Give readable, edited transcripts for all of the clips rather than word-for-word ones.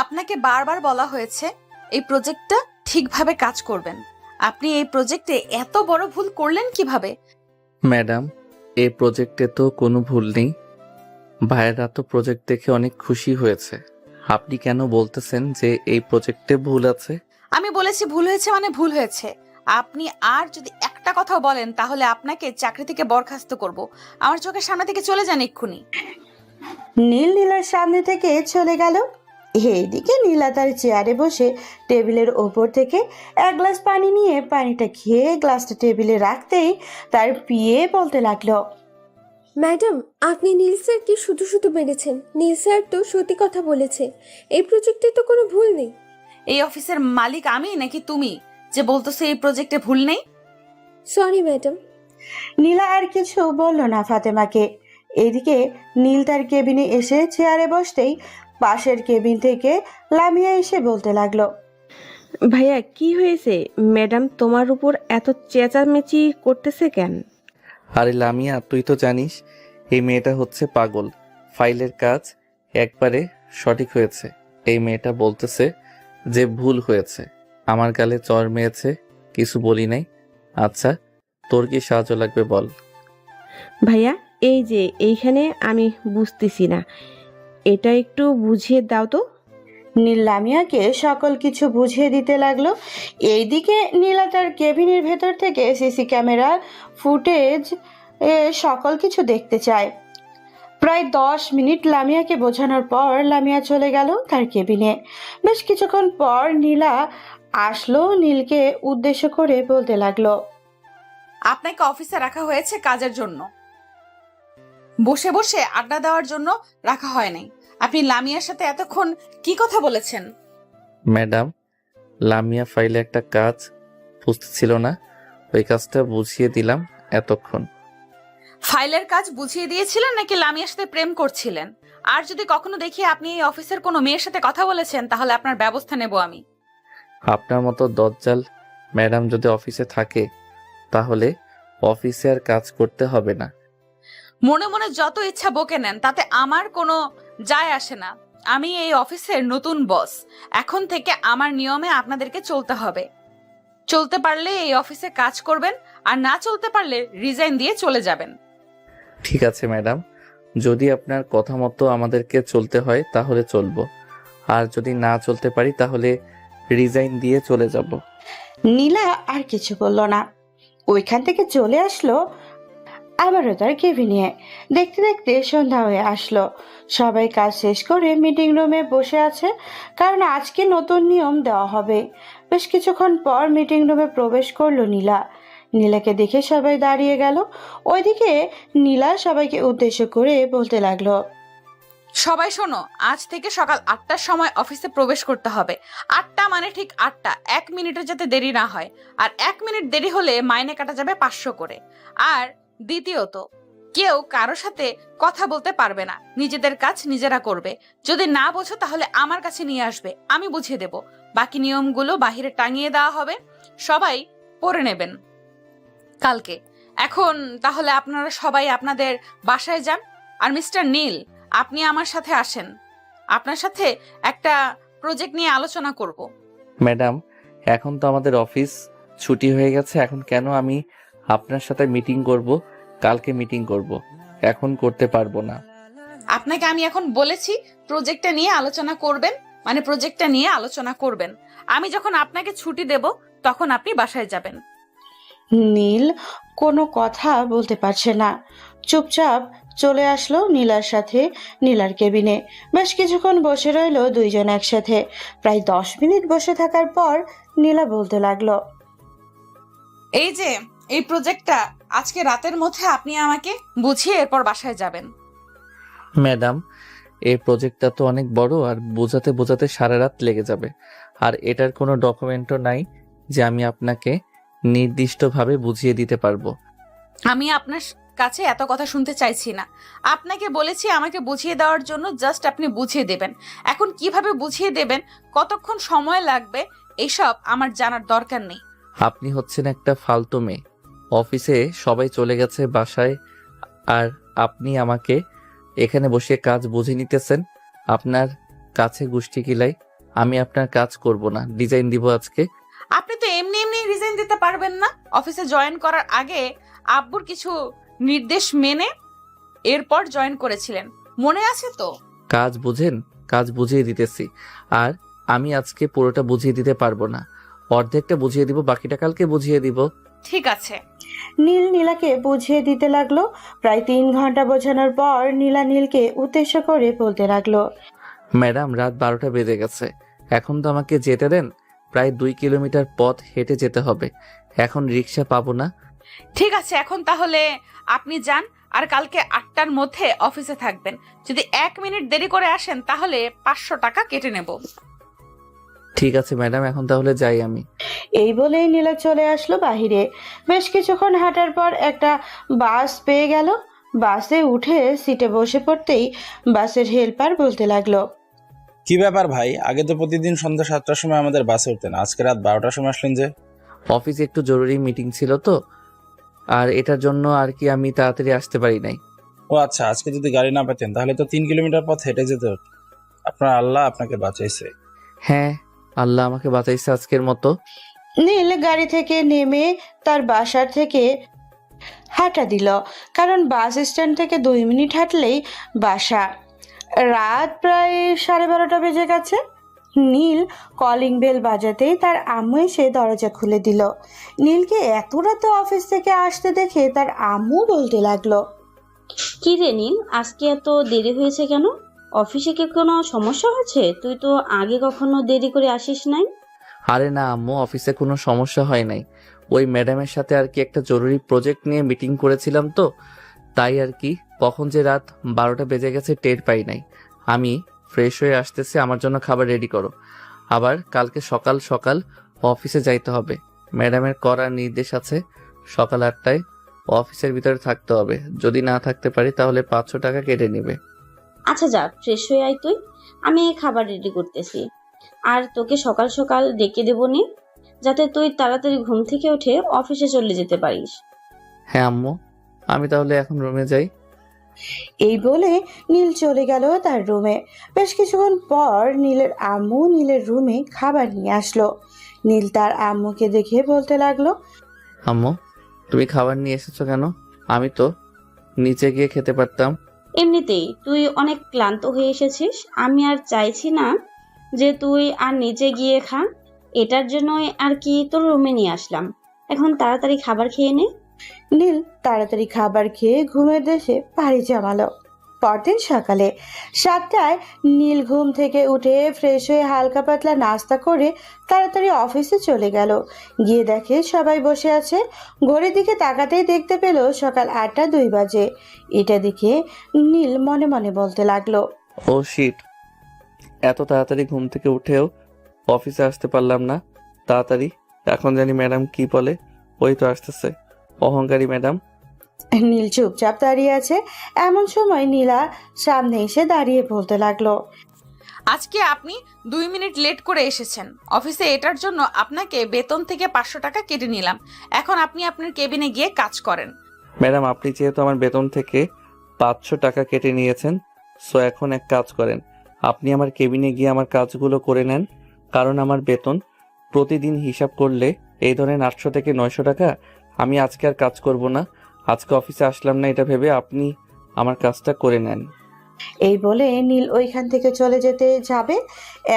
আপনাকে বারবার বলা হয়েছে এই প্রজেক্টটা ঠিকভাবে কাজ করবেন। আপনি এই প্রজেক্টে এত বড় ভুল করলেন কিভাবে? ম্যাডাম, এই প্রজেক্টে তো কোনো ভুল নেই। ভাইয়েরা তো প্রজেক্ট দেখে অনেক খুশি হয়েছে। আপনি কেন বলতেছেন যে এই প্রজেক্টে ভুল আছে? আমি বলেছি ভুল হয়েছে মানে ভুল হয়েছে। আপনি আর যদি একটা কথাও বলেন তাহলে আপনাকে চাকরি থেকে বরখাস্ত করব। আমার চোখের সামনে থেকে চলে যান এক্ষুনি। নীল নীলার সামনে থেকে চলে গেল। এইদিকে নীলা তার চেয়ারে বসে টেবিলের ওপর থেকে এক গ্লাস পানি নিয়ে পানিটা খেয়ে গ্লাসটা টেবিলে রাখতেই তার পিয়ে বলতে লাগলো, ম্যাডাম, আপনি নীল স্যারকে শুধু শুধু মেরেছেন। নীল স্যার তো সত্যি কথা বলেছে, এই প্রজেক্টে তো কোনো ভুল নেই। এই অফিসের মালিক আমি নাকি তুমি যে বলতেছো এই প্রজেক্টে ভুল নেই? Sorry madam. নীলা আর কিছু বলল না ফাতেমাকে। এদিকে নীল তার কেবিনে এসে চেয়ারে বসতেই পাশের কেবিন থেকে লামিয়া এসে বলতে লাগলো, ভাইয়া কি হয়েছে? ম্যাডাম তোমার উপর এত চেঁচামেচি করতেছে কেন? আরে লামিয়া, তুই তো জানিস এই মেয়েটা হচ্ছে পাগল। ফাইলের কাজ একবারে সঠিক হয়েছে। এই মেয়েটা বলতেছে যে ভুল হয়েছে। আমার গালে চড় মেরেছে, কিছু বলি নাই। আচ্ছা, তোর কি সাহায্য লাগবে বল। ভাইয়া এই যে এইখানে আমি বুঝতেছি না, এটা একটু বুঝিয়ে দাও তো। নীল লামিয়াকে সকল কিছু বুঝিয়ে দিতে লাগলো। এইদিকে নীলা তার কেবিনের ভেতর থেকে সিসি ক্যামেরা ফুটেজ সকল কিছু দেখতে চায়। প্রায় 10 মিনিট লামিয়াকে বোঝানোর পর লামিয়া চলে গেল তার কেবিনে। বেশ কিছুক্ষণ পর নীলা আসলো, নীলকে উদ্দেশ্য করে বলতে লাগলো, আপনাকে অফিসে রাখা হয়েছে কাজের জন্য, বসে বসে আড্ডা দেওয়ার জন্য রাখা হয় নাই। আপনি লামিয়ার সাথে এতক্ষণ কি কথা বলেছেন? ম্যাডাম, লামিয়া ফাইলে একটা কাজ বুঝতেছিল না, ওই কাজটা বুঝিয়ে দিলাম এতক্ষণ। ফাইলের কাজ বুঝিয়ে দিয়েছিলেন নাকি লামিয়ার সাথে প্রেম করছিলেন? আর যদি কখনো দেখি আপনি এই অফিসের কোনো মেয়ের সাথে কথা বলেছেন তাহলে আপনার ব্যবস্থা নেব আমি। আপনার মতো দজ্জাল ম্যাডাম যদি অফিসে থাকে তাহলে অফিসে আর কাজ করতে হবে না। মনে মনে যত ইচ্ছা বকে নেন, তাতে আমার কোনো যায় আসে না। আমি এই অফিসের নতুন বস। এখন থেকে আমার নিয়মে আপনাদেরকে চলতে হবে। চলতে পারলে এই অফিসে কাজ করবেন, আর না চলতে পারলে রিজাইন দিয়ে চলে যাবেন। ঠিক আছে ম্যাডাম, যদি আপনার কথা মতো আমাদেরকে চলতে হয় তাহলে চলবো, আর যদি না চলতে পারি তাহলে রিজাইন দিয়ে চলে যাব। নীলা আর কিছু বলল না। ওইখান থেকে চলে আসলো আবারও তার কেবিনে। দেখতে দেখতে সন্ধ্যা হয়ে আসলো। সবাই কাজ শেষ করে মিটিং রুমে বসে আছে, কারণ আজকে নতুন নিয়ম দেওয়া হবে। বেশ কিছুক্ষণ পর মিটিং রুমে প্রবেশ করলো নীলা। নীলাকে দেখে সবাই দাঁড়িয়ে গেল। ওইদিকে নীলা সবাইকে উদ্দেশ্য করে বলতে লাগলো, সবাই শোনো, আজ থেকে সকাল 8টার সময় অফিসে প্রবেশ করতে হবে। 8টা মানে ঠিক 8টা, 1 মিনিটের যাতে দেরি না হয়। আর 1 মিনিট দেরি হলে মাইনে কাটা যাবে 500 করে। আর দ্বিতীয়ত, কেউ কারোর সাথে কথা বলতে পারবে না। নিজেদের কাজ নিজেরা করবে। যদি না বোঝো তাহলে আমার কাছে নিয়ে আসবে, আমি বুঝিয়ে দেব। বাকি নিয়মগুলো বাহিরে টাঙিয়ে দেওয়া হবে, সবাই পড়ে নেবেন কালকে। এখন তাহলে আপনারা সবাই আপনাদের বাসায় যান। আর মিস্টার নীল, আপনি আমার সাথে আসেন। আপনার সাথে একটা প্রজেক্ট নিয়ে আলোচনা করব। ম্যাডাম, এখন তো আমাদের অফিস ছুটি হয়ে গেছে, এখন কেন আমি আপনার সাথে মিটিং করব? কালকে মিটিং করব, এখন করতে পারবো না। আপনাকে আমি এখন বলেছি প্রজেক্টটা নিয়ে আলোচনা করবেন, মানে প্রজেক্টটা নিয়ে আলোচনা করবেন। আমি যখন আপনাকে ছুটি দেব তখন আপনি বাসায় যাবেন। নীল কোনো কথা বলতে পারছে না। চুপচাপ চলে আসলো নীলার সাথে নীলার কেবিনে। বেশ কিছুক্ষণ বসে রইলো দুইজন একসাথে। প্রায় 10 মিনিট বসে থাকার পর নীলা বলতে লাগলো, এই যে এই প্রজেক্টটা আজকে রাতের মধ্যে আপনি আমাকে বুঝিয়ে এরপর বাসায় যাবেন। ম্যাডাম, এই প্রজেক্টটা তো অনেক বড়, আর বোঝাতে বোঝাতে সারা রাত লেগে যাবে। আর এটার কোনো ডকুমেন্টও নাই যে আমি আপনাকে নির্দিষ্টভাবে বুঝিয়ে দিতে পারবো। আমি আপনার কাছে এত কথা শুনতে চাইছি না। আপনাকে বলেছি আমাকে বুঝিয়ে দেওয়ার জন্য, জাস্ট আপনি বুঝিয়ে দেবেন। এখন কিভাবে বুঝিয়ে দেবেন, কতক্ষণ সময় লাগবে, এইসব আমার জানার দরকার নেই। আপনি হচ্ছেন একটা ফালতু মেয়ে। অফিসে সবাই চলে গেছে বাসায়, আর আপনি আমাকে এখানে বসে কাজ বুঝে নিতেছেন। আপনার কাছে গুষ্টি কিলাই। আমি আপনার কাজ করব না, ডিজাইন দিব আজকে। আপনি তো এমনি এমনি রিজাইন দিতে পারবেন না। অফিসে জয়েন করার আগে আব্বুর কিছু নির্দেশ মেনে এরপর জয়েন করেছিলেন, মনে আছে তো? কাজ বুঝেন, কাজ বুঝিয়ে দিতেছি। আর আমি আজকে পুরোটা বুঝিয়ে দিতে পারবো না, অর্ধেকটা বুঝিয়ে দিব, বাকিটা কালকে বুঝিয়ে দিব। ঠিক আছে। নীল নীলাকে বুঝিয়ে দিতে লাগলো। প্রায় 3 ঘন্টা বোঝানোর পর নীলা নীলকে উদ্দেশ্য করে বলতে লাগলো, ম্যাডাম, রাত 12টা বেজে গেছে, এখন তো আমাকে যেতে দেন। প্রায় 2 কিলোমিটার পথ হেঁটে যেতে হবে, এখন রিক্সা পাবো না। ঠিক আছে, এখন তাহলে আপনি যান, আর কালকে 8টার মধ্যে অফিসে থাকবেন। যদি 1 মিনিট দেরি করে আসেন তাহলে 500 টাকা কেটে নেব। ঠিক আছে ম্যাডাম, এখন তাহলে যাই আমি। এই বলেই নীলা চলে আসলো বাহিরে। বেশ কিছুক্ষণ হাঁটার পর একটা বাস পেয়ে গেল। বাসে উঠে সিটে বসে পড়তেই বাসের হেল্পার বলতে লাগলো, কি ব্যাপার ভাই, আগে তো প্রতিদিন সন্ধ্যা 7টার সময় আমাদের বাসে উঠতেন, আজকে রাত 12টার সময় আসলেন যে? অফিসে একটু জরুরি মিটিং ছিল তো, আর এটার জন্য আর কি আমি তাড়াতাড়ি আসতে পারি নাই। ও আচ্ছা, আজকে যদি গাড়ি না পেতেন তাহলে তো 3 কিলোমিটার পথ হেঁটে যেতে হতো। আপনার আল্লাহ আপনাকে বাঁচাইছে। হ্যাঁ, আল্লাহ আমাকে বাঁচাইছে আজকের মতো। নীল গাড়ি থেকে নেমে তার বাসার থেকে হাঁটা দিল, কারণ বাস স্ট্যান্ড থেকে 2 মিনিট হাঁটলেই বাসা। রাত প্রায় 12:30 বেজে গেছে। নীল কলিং বেল বাজাতেই তার আম্মু এসে দরজা খুলে দিল। নীলকে এত রাতে অফিস থেকে আসতে দেখে তার আম্মু বলতে লাগলো, কি রে নীল, আজকে এত দেরি হয়েছে কেন? অফিসে কি কোনো সমস্যা হয়েছে? তুই তো আগে কখনো দেরি করে আসিস নাই। আরে না আম্মু, অফিসে কোনো সমস্যা হয় নাই। ওই ম্যাডামের সাথে আর কি একটা জরুরি প্রজেক্ট নিয়ে মিটিং করেছিলাম তো, তাই আর কি কখন যে রাত 12টা বেজে গেছে টের পাই নাই। আমি ফ্রেশ হয়ে আসতেছি, আমার জন্য খাবার রেডি করো। আবার কালকে সকাল সকাল অফিসে যাইতে হবে। ম্যাডামের করা নির্দেশ আছে, সকাল 8টায় অফিসের ভিতরে থাকতে হবে। যদি না থাকতে পারি তাহলে 500 টাকা কেটে নেবে। আচ্ছা যা, ফ্রেশ হয়ে আয় তুই, আমি খাবার রেডি করতেছি। আর তোকে সকাল সকাল ডেকে দেবো নি, যাতে তুই তাড়াতাড়ি ঘুম থেকে উঠে অফিসে চলে যেতে পারিস। হ্যাঁ আম্মু, আমি তাহলে এখন রুমে যাই। এই বলে নীল চলে গেল তার রুমে। বেশ কিছুক্ষণ পর নীলের আম্মু নীলের রুমে খাবার নিয়ে আসলো। নীল তার আম্মুকে দেখে বলতে লাগলো, আম্মু, তুমি খাবার নিয়ে এসেছো কেন? আমি তো নিচে গিয়ে খেতে পারতাম। এমনিতেই তুই অনেক ক্লান্ত হয়ে এসেছিস, আমি আর চাইছি না যে তুই আর নিচে গিয়ে খা। এটার জন্যই আর কি তোর রুমে নিয়ে আসলাম। এখন তাড়াতাড়ি খাবার খেয়ে নে। নীল তাড়াতাড়ি খাবার খেয়ে ঘুমের দেশে পাড়ি জমালো। পরদিন সকালে 7টায় নীল ঘুম থেকে উঠে ফ্রেশ হয়ে হালকা পাতলা নাস্তা করে তাড়াতাড়ি অফিসে চলে গেল। গিয়ে দেখে সবাই বসে আছে। ঘড়ির দিকে তাকাতেই দেখতে পেল সকাল 8টা 2 বাজে। এটা দেখে নীল মনে মনে বলতে লাগলো, ও শিট, এত তাড়াতাড়ি ঘুম থেকে উঠেও অফিসে আসতে পারলাম না তাড়াতাড়ি। এখন জানি ম্যাডাম কি বলে। ওই তো আসতেছে অহংকারী ম্যাডাম। নীল চুপচাপ দাঁড়িয়ে আছে। এমন সময় নীলা সামনে এসে দাঁড়িয়ে বলতে লাগলো, আজকে আপনি 2 মিনিট লেট করে এসেছেন অফিসে, এটার জন্য আপনাকে বেতন থেকে 500 টাকা কেটে নিলাম। এখন আপনি আপনার কেবিনে গিয়ে কাজ করেন। ম্যাডাম, আপনি যেহেতু আমার বেতন থেকে 500 টাকা কেটে নিয়েছেন, সো এখন এক কাজ করেন, আপনি আমার কেবিনে গিয়ে আমার কাজগুলো করে নেন। কারণ আমার বেতন প্রতিদিন হিসাব করলে এই ধরেন 800 থেকে 900 টাকা। আমি আজকে আর কাজ করব না, আজকে অফিসে আসলাম না এটা ভেবে আপনি আমার কাজটা করে নেন। এই বলে নীল ওইখান থেকে চলে যেতে যাবে।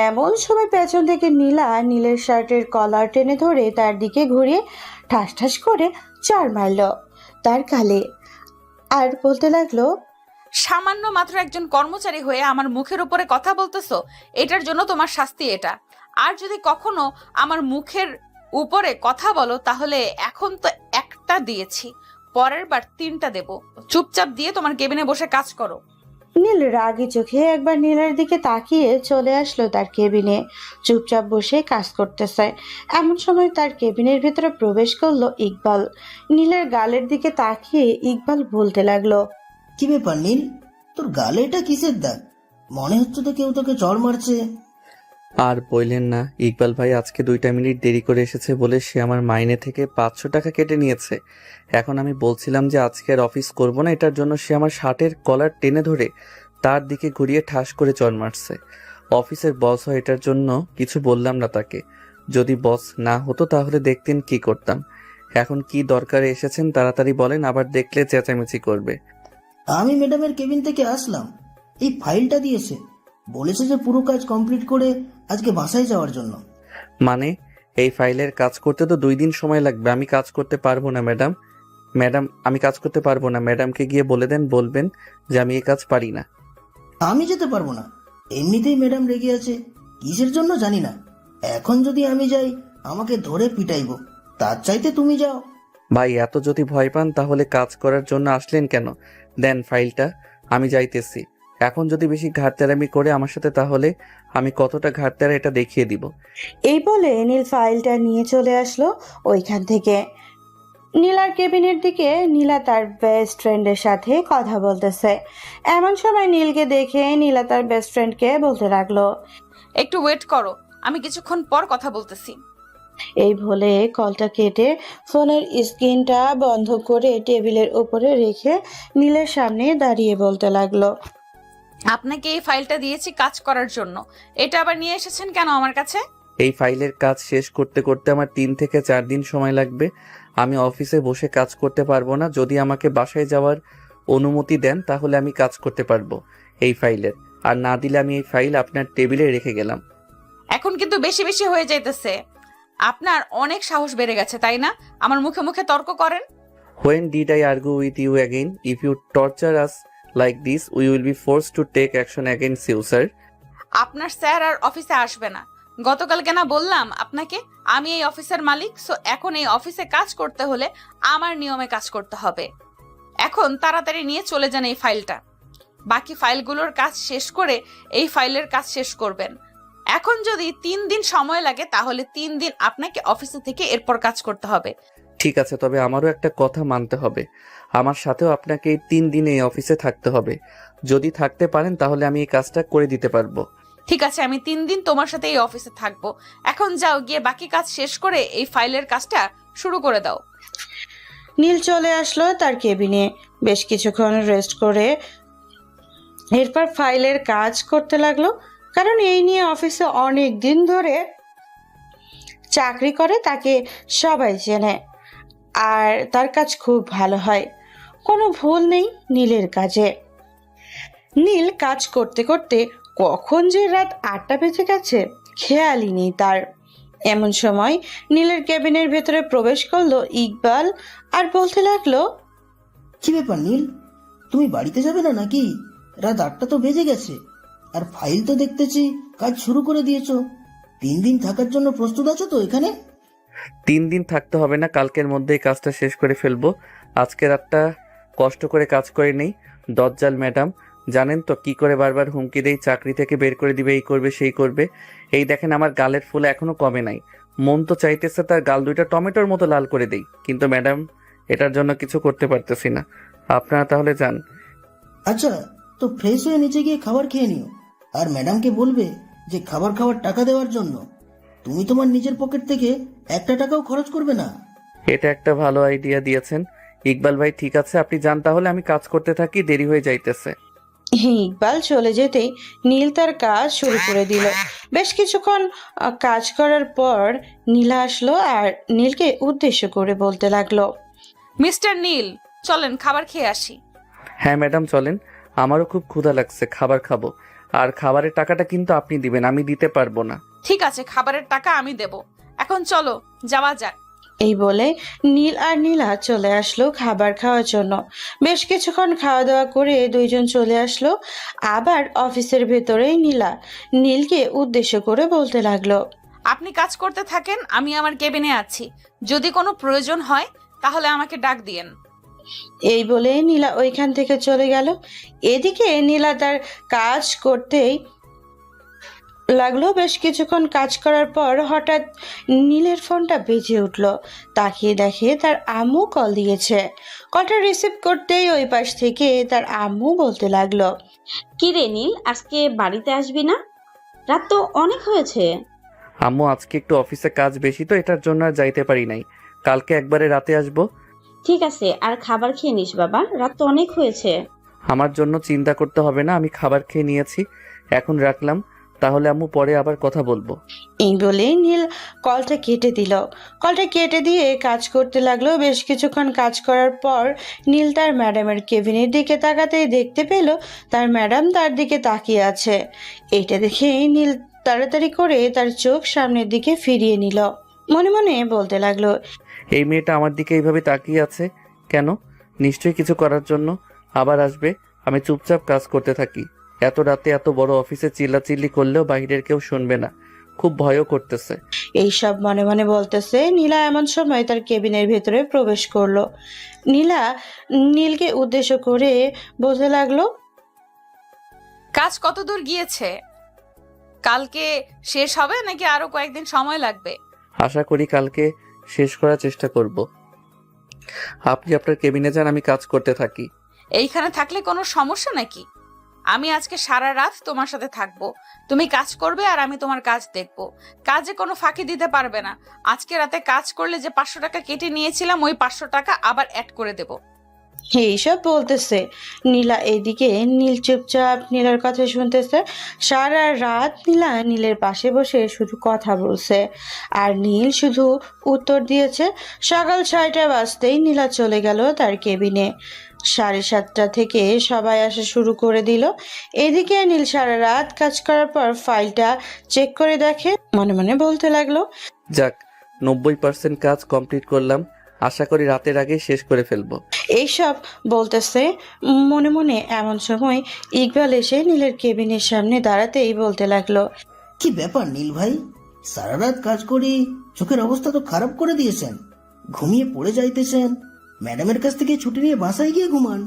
এমন সময় পেছন থেকে নীলা নীলের শার্টের কলার টেনে ধরে তার দিকে ঘুরিয়ে ঠাস ঠাস করে চড় মারল তার গালে। আর বলতে লাগলো, সামান্য মাত্র একজন কর্মচারী হয়ে আমার মুখের উপরে কথা বলতেছো, এটার জন্য তোমার শাস্তি এটা। আর যদি কখনো আমার মুখের উপরে কথা বলো তাহলে এখন তো একটা দিয়েছি, পরের বার 3টা দেব। চুপচাপ দিয়ে তোমার কেবিনে বসে কাজ করো। নীল রাগী চোখে একবার নীলের দিকে তাকিয়ে চলে আসলো তার কেবিনে। চুপচাপ বসে কাজ করতেছে। এমন সময় তার কেবিনের ভিতরে প্রবেশ করলো ইকবাল। নীলের গালের দিকে তাকিয়ে ইকবাল বলতে লাগলো, কি ব্যাপার নীল, তোর গালে এটা কিসের দাগ? মনে হচ্ছে তো কেউ তোকে চড় মারছে। আর বললেন না, ইকবাল ভাই আজকে 2টা মিনিট দেরি করে এসেছে বলে সে আমার মাইনে থেকে 500 টাকা কেটে নিয়েছে। এখন আমি বলছিলাম যে আজকে আর অফিস করব না, এটার জন্য সে আমার শার্টের কলার টেনে ধরে তার দিকে ঘুরিয়ে ঠাস করে চড় মারছে। অফিসের বস হয় এটার জন্য কিছু বললাম না তাকে। যদি বস না হতো তাহলে দেখতেন কি করতাম। এখন কি দরকারে এসেছেন তাড়াতাড়ি বলেন, আবার দেখলে চেঁচামেচি করবে। আমি ম্যাডামের কেবিন থেকে আসলাম, এই ফাইলটা দিয়েছে, বলেছে যে পুরো কাজ কমপ্লিট করে আজকে বাসায় যাওয়ার জন্য। মানে এই ফাইলের কাজ করতে তো 2 দিন সময় লাগবে। আমি কাজ করতে পারবো না ম্যাডাম। আমি কাজ করতে পারবো না। ম্যাডামকে গিয়ে বলবেন যে আমি এই কাজ পারি না। আমি যেতে পারবো না, এমনিতেই ম্যাডাম রেগে আছে, কিসের জন্য জানি না। এখন যদি আমি যাই আমাকে ধরে পিটাইবো, তার চাইতে তুমি যাও। ভাই এত যদি ভয় পান তাহলে কাজ করার জন্য আসলেন কেন? দেন ফাইলটা, আমি যাইতেছি। এখন যদি বেশি ঘাটতেরামি করে আমার সাথে তাহলে আমি কতটা ঘাটতেরা এটা দেখিয়ে দিব। এই বলে নীল ফাইলটা নিয়ে চলে আসলো ওইখান থেকে। নীলার কেবিনের দিকে নীলা তার বেস্ট ফ্রেন্ডের সাথে কথা বলতেছে। এমন সময় নীলকে দেখে নীলা তার বেস্ট ফ্রেন্ডকে বলতে লাগলো, একটু ওয়েট করো, আমি কিছুক্ষণ পর কথা বলতেছি। এই বলে কলটা কেটে ফোনের স্ক্রিনটা বন্ধ করে টেবিলের উপরে রেখে নীলের সামনে দাঁড়িয়ে বলতে লাগলো, আপনাকে এই ফাইলটা দিয়েছি কাজ করার জন্য, এটা আবার নিয়ে এসেছেন কেন আমার কাছে? এই ফাইলের কাজ শেষ করতে করতে আমার 3 থেকে 4 দিন সময় লাগবে। আমি অফিসে বসে কাজ করতে পারবো না। যদি আমাকে বাসায় যাওয়ার অনুমতি দেন তাহলে আমি কাজ করতে পারবো এই ফাইলের, আর না দিলে আমি এই ফাইল আপনার টেবিলে রেখে গেলাম। এখন কিন্তু বেশি বেশি হয়ে যাইতেছে। আপনার অনেক সাহস বেড়ে গেছে তাই না? আমার মুখে মুখে তর্ক করেন। When did I argue with you again? If you torture us like this, we will be forced to take action against you, sir. আপনার স্যার আর অফিসে আসবে না। গতকালকে না বললাম আপনাকে আমি এই অফিসের মালিক, সো এখন এই অফিসে কাজ করতে হলে আমার নিয়মে কাজ করতে হবে। এখন তাড়াতাড়ি নিয়ে চলে যান এই ফাইলটা। বাকি ফাইলগুলোর কাজ শেষ করে এই ফাইলের কাজ শেষ করবেন। এখন যদি 3 দিন সময় লাগে তাহলে 3 দিন আপনাকে অফিসে থেকে এরপর কাজ করতে হবে। ঠিক আছে, তবে আমারও একটা কথা মানতে হবে। আমার সাথেও আপনাকে এই 3 দিন এই অফিসে থাকতে হবে। যদি থাকতে পারেন তাহলে আমি এই কাজটা করে দিতে পারবো। ঠিক আছে, আমি 3 দিন তোমার সাথে এই অফিসে থাকবো। এখন যাও, গিয়ে বাকি কাজ শেষ করে এই ফাইলের কাজটা শুরু করে দাও। নীল চলে আসলো তার কেবিনে। বেশ কিছুক্ষণ রেস্ট করে এরপর ফাইলের কাজ করতে লাগলো। কারণ এই নিয়ে অফিসে অনেক দিন ধরে চাকরি করে, তাকে সবাই চেনে আর তার কাজ খুব ভালো হয়। কোনো ভুল নেই নীলের কাজে। নীল কাজ করতে করতে কখন যে রাত 8টা বেজে গেছে খেয়ালই নেই তার। এমন সময় নীলের কেবিনের ভেতরে প্রবেশ করলো ইকবাল আর বলতে লাগলো, কি ব্যাপার নীল, তুমি বাড়িতে যাবে না নাকি? রাত 8টা তো বেজে গেছে, আর ফাইল তো দেখতেছি কাজ শুরু করে দিয়েছো। 3 দিন থাকার জন্য প্রস্তুত আছো তো এখানে? 3 দিন থাকতে হবে না, কালকের মধ্যেই কাজটা শেষ করে ফেলবো। আজকে রাতটা কষ্ট করে কাজ করে নেই। দজ্জাল ম্যাডাম জানেন তো কি করে বারবার হুমকি দেই, চাকরি থেকে বের করে দিবে, এই করবে সেই করবে। এই দেখেন আমার গালের ফুল এখনো কমে নাই। মন তো চাইতেছে তার গাল 2টা টমেটোর মতো লাল করে দেই, কিন্তু ম্যাডাম এটার জন্য কিছু করতে পারতেছি না। আপনারা তাহলে যান। আচ্ছা, তো ফ্রেশ হয়ে নিচে গিয়ে খাবার খেয়ে নিও, আর ম্যাডামকে বলবে যে খাবার খাওয়ার টাকা দেওয়ার জন্য তুমি তোমার নিজের পকেট থেকে 1টা টাকাও খরচ করবে না। এটা একটা ভালো আইডিয়া দিয়েছেন ইকবাল ভাই। ঠিক আছে, আপনি যান তাহলে, আমি কাজ করতে থাকি, দেরি হয়ে যাইতেছে। ইকবাল চলে যেতেই নীল তার কাজ শুরু করে দিল। বেশ কিছুক্ষণ কাজ করার পর নীলা আসলো আর নীলকে উদ্দেশ্য করে বলতে লাগলো, মিস্টার নীল, চলেন খাবার খেয়ে আসি। হ্যাঁ ম্যাডাম চলেন, আমারও খুব ক্ষুধা লাগছে, খাবার খাবো। আর খাবারের টাকাটা কিন্তু আপনি দিবেন, আমি দিতে পারবো না। ঠিক আছে, খাবারের টাকা আমি দেব। এখন চলো যাওয়া যাক। এই বলে নীল আর নীলা চলে আসলো খাবার খাওয়ার জন্য। বেশ কিছুক্ষণ খাওয়া দাওয়া করে দুইজন চলে আসলো আবার অফিসের ভেতরেই। নীলা নীলকে উদ্দেশ্য করে বলতে লাগলো, আপনি কাজ করতে থাকেন, আমি আমার কেবিনে আছি। যদি কোনো প্রয়োজন হয় তাহলে আমাকে ডাক দিয়েন। এই বলে নীলা ওইখান থেকে চলে গেল। এদিকে নীলা তার কাজ করতেই লাগলো। বেশ কিছুক্ষণ কাজ করার পর হঠাৎ নীলের ফোনটা বেজে উঠলো। তাকিয়ে দেখে তার আম্মু কল দিয়েছে। কলটা রিসিভ করতেই ওই পাশ থেকে তার আম্মু বলতে লাগলো, কি রে নীল, আজকে বাড়িতে আসবি না? রাত তো অনেক হয়েছে। আম্মু আজকে একটু অফিসে কাজ বেশি তো এটার জন্য আর যাইতে পারি নাই। কালকে একবারে রাতে আসবো। ঠিক আছে, আর খাবার খেয়ে নিস বাবা, রাত তো অনেক হয়েছে। আমার জন্য চিন্তা করতে হবে না, আমি খাবার খেয়ে নিয়েছি। এখন রাখলাম, তাহলে আম্মু পরে আবার কথা বলবো। এই বলে নীল কলটা কেটে দিল। কলটা কেটে দিয়ে কাজ করতে লাগলো। বেশ কিছুক্ষণ কাজ করার পর নীল তার ম্যাডামের কেবিনের দিকে তাকাতেই দেখতে পেল তার ম্যাডাম তার দিকে তাকিয়ে আছে। এটা দেখে নীল তাড়াতাড়ি করে তার চোখ সামনের দিকে ফিরিয়ে নিল। মনে মনে বলতে লাগলো, এই মেয়েটা আমার দিকে এইভাবে তাকিয়ে আছে কেন? নিশ্চয়ই কিছু করার জন্য। আবার আসবে। আমি চুপচাপ কাজ করতে থাকি। এত রাতে এত বড় অফিসে চিল্লাচিল্লি করলেও বাইরের কেউ শুনবে না। খুব ভয়ও করতেছে। এইসব মনে মনে বলতেছে নীলা এমন সময় তার কেবিনের ভেতরে প্রবেশ করলো। নীলা নীলকে উদ্দেশ্য করে বলতে লাগলো, কাজ কত দূর গিয়েছে? কালকে শেষ হবে নাকি আরো কয়েকদিন সময় লাগবে? আশা করি কালকে শেষ করার চেষ্টা করব। আপনি আপনার কেবিনে যান, আমি কাজ করতে থাকি। এইখানে থাকলে কোনো সমস্যা নাকি? আমি আজকে সারা রাত তোমার সাথে থাকবো। তুমি কাজ করবে আর আমি তোমার কাজ দেখব। কাজে কোনো ফাঁকি দিতে পারবে না। আজকে রাতে কাজ করলে যে 500 টাকা কেটে নিয়েছিলাম ওই 500 টাকা আবার অ্যাড করে দেব। এইসব বলতেছে নীলা। এদিকে নীল চুপচাপ নীলার কথা শুনতেছে। সারা রাত নীলা নীলের পাশে বসে শুধু কথা বলছে আর নীল শুধু উত্তর দিয়েছে। সকাল 6টা বাজতেই নীলা চলে গেল তার কেবিনে। 7:30 থেকে সবাই আসা শুরু করে দিল। এদিকে নীল সারা রাত কাজ করার পর ফাইলটা চেক করে দেখে। মনে মনে বলতে লাগলো, যাক, 90% কাজ কমপ্লিট করলাম। আশা করি রাতের আগে শেষ করে ফেলবো। এইসব বলতেছে মনে মনে। এমন সময় ইকবাল এসে নীলের কেবিনের সামনে দাঁড়াতেই বলতে লাগলো, কি ব্যাপার নীল ভাই, সারা রাত কাজ করি চোখের অবস্থা তো খারাপ করে দিয়েছেন। ঘুমিয়ে পড়ে যাইতেছেন, ম্যাডামের কাছ থেকে ছুটি নিয়ে বাসায় গিয়ে ঘুমান।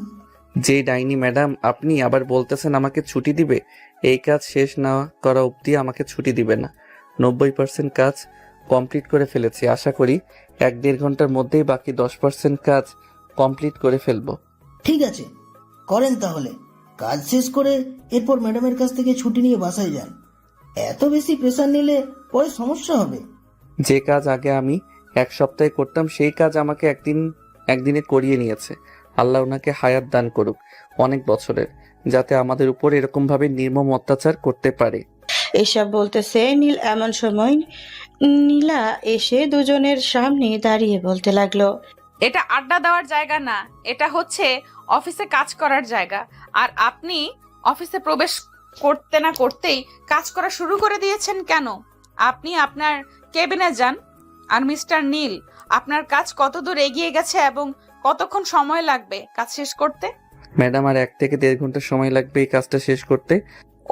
যে ডাইনি ম্যাডাম, আপনি আবার বলতেছেন আমাকে ছুটি দিবে? এই কাজ শেষ না করা অবধি আমাকে ছুটি দিবে না। 90% কাজ কমপ্লিট করে ফেলেছি। আশা করি 1-1.5 ঘন্টার মধ্যেই বাকি 10% কাজ কমপ্লিট করে ফেলবো। ঠিক আছে, করেন তাহলে। কাজ শেষ করে এরপর ম্যাডামের কাছ থেকে ছুটি নিয়ে বাসায় যান। এত বেশি প্রেসার নিলে পরে সমস্যা হবে। যে কাজ আগে আমি 1 সপ্তাহে করতাম সেই কাজ আমাকে একদিনে করিয়ে নিয়েছে। আল্লাহ ওনাকে হায়াত দান করুক অনেক বছরের, যাতে আমাদের উপর এরকম ভাবে নির্মম অত্যাচার করতে পারে। এসব বলতেছে নীল। এমন সময় নীলা এসে দুজনের সামনে দাঁড়িয়ে বলতে লাগলো, এটা আড্ডা দেওয়ার জায়গা না, এটা হচ্ছে অফিসে কাজ করার জায়গা। আর আপনি অফিসে প্রবেশ করতে না করতেই কাজ করা শুরু করে দিয়েছেন কেন? আপনি আপনার কেবিনে যান। আর মিস্টার নীল, আপনার কাজ কত দূর এগিয়ে গেছে এবং কতক্ষণ সময় লাগবে কাজ শেষ করতে? ম্যাডাম, আর 1 থেকে 1.5 ঘন্টা সময় লাগবে এই কাজটা শেষ করতে।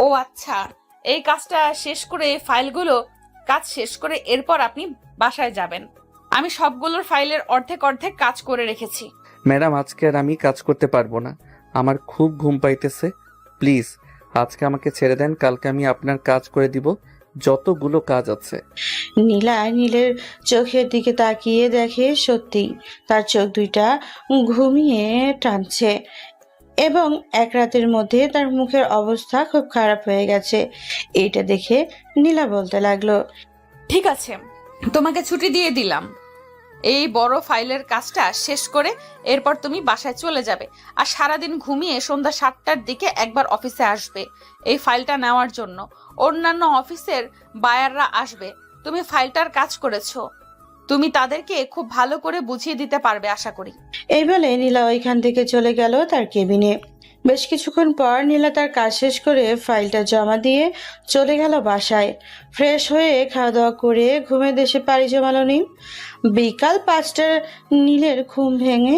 ও আচ্ছা, এই কাজটা শেষ করে ফাইলগুলো কাজ শেষ করে এরপর আপনি বাসায় যাবেন। আমি সবগুলোর ফাইলের অর্ধেক অর্ধেক কাজ করে রেখেছি। ম্যাডাম, আজকে আর আমি কাজ করতে পারবো না। আমার খুব ঘুম পাইতেছে। প্লিজ আজকে আমাকে ছেড়ে দেন। কালকে আমি আপনার কাজ করে দিব যতগুলো কাজ আছে। নীলা নীলের চোখের দিকে তাকিয়ে দেখে সত্যি তার চোখ দুইটা ঘুমিয়ে টানছে এবং এক রাতের মধ্যে তার মুখের অবস্থা খুব খারাপ হয়ে গেছে। এটা দেখে নীলা বলতে লাগলো, ঠিক আছে, তোমাকে ছুটি দিয়ে দিলাম। এই বড় ফাইলের কাজটা শেষ করে এরপর তুমি বাসায় চলে যাবে। আর সারাদিন ঘুমিয়ে সন্ধ্যা 7টার দিকে একবার অফিসে আসবে এই ফাইলটা নেওয়ার জন্য। অন্যান্য অফিসের বায়াররা আসবে। তুমি ফাইলটার কাজ করেছো, তুমি তাদেরকে খুব ভালো করে বুঝিয়ে দিতে পারবে আশা করি। এই বলে নীলা ওইখান থেকে চলে গেল তার কেবিনে। বেশ কিছুক্ষণ পর নীলা তার কাজ শেষ করে ফাইলটা জমা দিয়ে চলে গেল বাসায়। ফ্রেশ হয়ে খাওয়া দাওয়া করে ঘুমের দেশে পাড়ি জমালো নীল। বিকাল 5টার নীলের ঘুম ভেঙে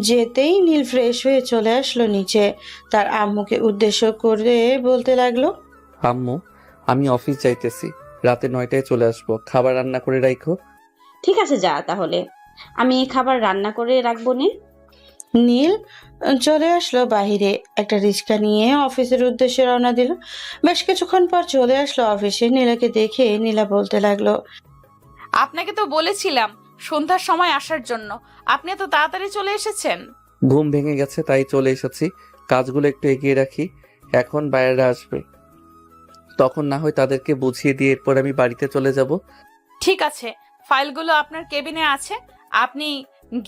যেতেই নীল ফ্রেশ হয়ে চলে আসলো নিচে। তার আম্মুকে উদ্দেশ্য করে বলতে লাগলো, আম্মু, আমি অফিস যাইতেছি। রাতে 9টায় চলে আসবো। খাবার রান্না করে রাখো। ঠিক আছে, যা তাহলে। আমি খাবার রান্না করে রাখবো নে। নীল চলে আসলো বাহিরে। একটা রিক্সা নিয়ে অফিসের উদ্দেশ্যে রওনা দিল। বেশ কিছুক্ষণ পর চলে আসলো অফিসে। নীলাকে দেখে নীলা বলতে লাগলো, আপনাকে তো বলেছিলাম সন্ধ্যার সময় আসার জন্য, আপনি এত তাড়াতাড়ি চলে এসেছেন। ঘুম ভেঙে গেছে তাই চলে এসেছি। কাজগুলো একটু এগিয়ে রাখি, এখন বাইরেরা আসবে, তখন না হয় তাদেরকে বুঝিয়ে দিয়ে এরপর আমি বাড়িতে চলে যাব। ঠিক আছে, ফাইলগুলো আপনার কেবিনে আছে, আপনি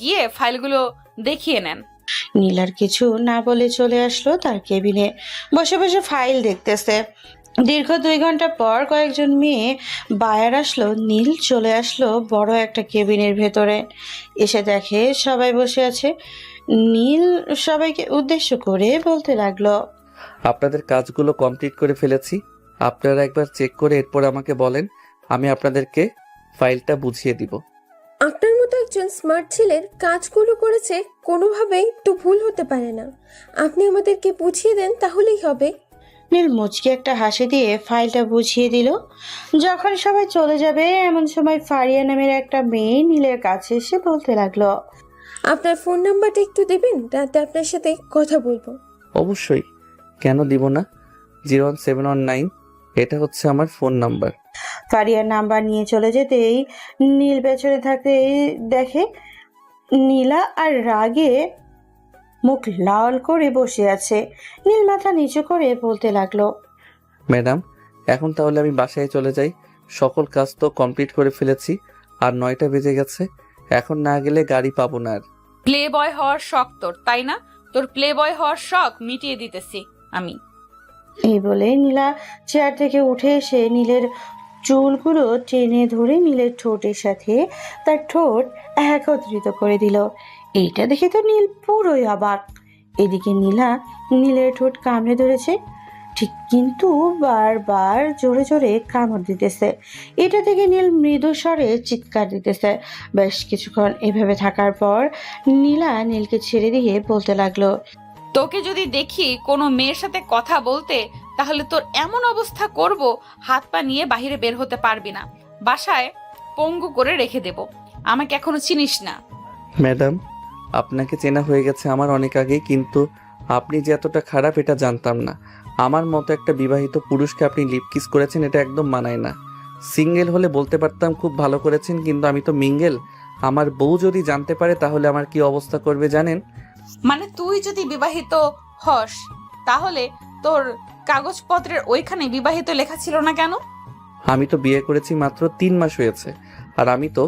গিয়ে ফাইলগুলো দেখিয়ে নেন। নীলার কিছু না বলে চলে আসলো তার কেবিনে। বসে বসে ফাইল দেখতেছে। দীর্ঘ 2 ঘন্টা পর কয়েকজন মেয়ে বায়ার আসলো। নীল চলে আসলো বড় একটা কেবিনের ভেতরে। এসে দেখে সবাই বসে আছে। নীল সবাইকে উদ্দেশ্য করে বলতে লাগলো, আপনাদের কাজগুলো কমপ্লিট করে ফেলেছি। আপনারা একবার চেক করে এরপর আমাকে বলেন, আমি আপনাদেরকে ফাইলটা বুঝিয়ে দিব। আপনার মতো একজন স্মার্ট ছেলের কাজগুলো করেছে কোনোভাবেই তো ভুল হতে পারে না। আপনি আমাদেরকে বুঝিয়ে দেন তাহলেই হবে। নীল মুচকি একটা হাসি দিয়ে ফাইলটা বুঝিয়ে দিল। যখন সবাই চলে যাবে এমন সময় ফারিয়া নামের একটা মেয়ে নীলের কাছে এসে বলতে লাগলো, আপনার ফোন নাম্বারটা একটু দেবেন, রাতে আপনার সাথে কথা বলবো। অবশ্যই, কেন দিব না। 01719 এটা হচ্ছে আমার ফোন নাম্বার। ফারিয়ার নাম্বার নিয়ে চলে যেতেই নীল পেছনে থাকতে দেখে নীলা আর রাগে মুখ লাল করে বসে আছে। নীল মাথা নিচু করে বলতে লাগলো, ম্যাডাম, এখন তাহলে আমি বাসায় চলে যাই। সকল কাজ তো কমপ্লিট করে ফেলেছি, আর 9টা বেজে গেছে। এখন না গেলে গাড়ি পাবো না আর। প্লে বয় হওয়ার শখ তোর, তাই না? তোর প্লে বয় হওয়ার শখ মিটিয়ে দিতেছি আমি। এই বলে নীলা চেয়ার থেকে উঠে এসে নীলের চুলগুলো টেনে ধরে নীলের ঠোঁটের সাথে তার ঠোঁট একত্রিত করে দিল। এইটা দেখে তো নীল পুরোই অবাক। এদিকে নীলা নীলের ঠোঁট কামড়ে ধরেছে ঠিক, কিন্তু বারবার জোরে জোরে কামড় দিতেছে। এটা থেকে নীল মৃদু স্বরে চিৎকার দিতেছে। বেশ কিছুক্ষণ এভাবে থাকার পর নীলা নীলকে ছেড়ে দিয়ে বলতে লাগলো, তোকে যদি দেখি কোনো মেয়ের সাথে কথা বলতে, তাহলে তোর এমন অবস্থা করব, হাত পা নিয়ে বাইরে বের হতে পারবি না, বাসায় পঙ্গু করে রেখে দেব। আমাকে এখনো চিনিস না। ম্যাডাম, আপনাকে চেনা হয়ে গেছে আমার অনেক আগেই, কিন্তু আপনি যে এতটা খারাপ এটা জানতাম না। আমার মতো একটা বিবাহিত পুরুষকে আপনি লিপ কিস করেছেন, এটা একদম মানায় না। সিঙ্গেল হলে বলতে পারতাম খুব ভালো করেছেন, কিন্তু আমি তো মিঙ্গেল। আমার বউ যদি জানতে পারে তাহলে আমার কি অবস্থা করবে জানেন? মানে তুই যদি বিবাহিত হস, তাহলে তোর কাগজপত্রের ওইখানে বিবাহিত লেখা ছিল না কেন? আমি তো বিয়ে করেছি মাত্র 3 মাস হয়েছে, আর আমি তো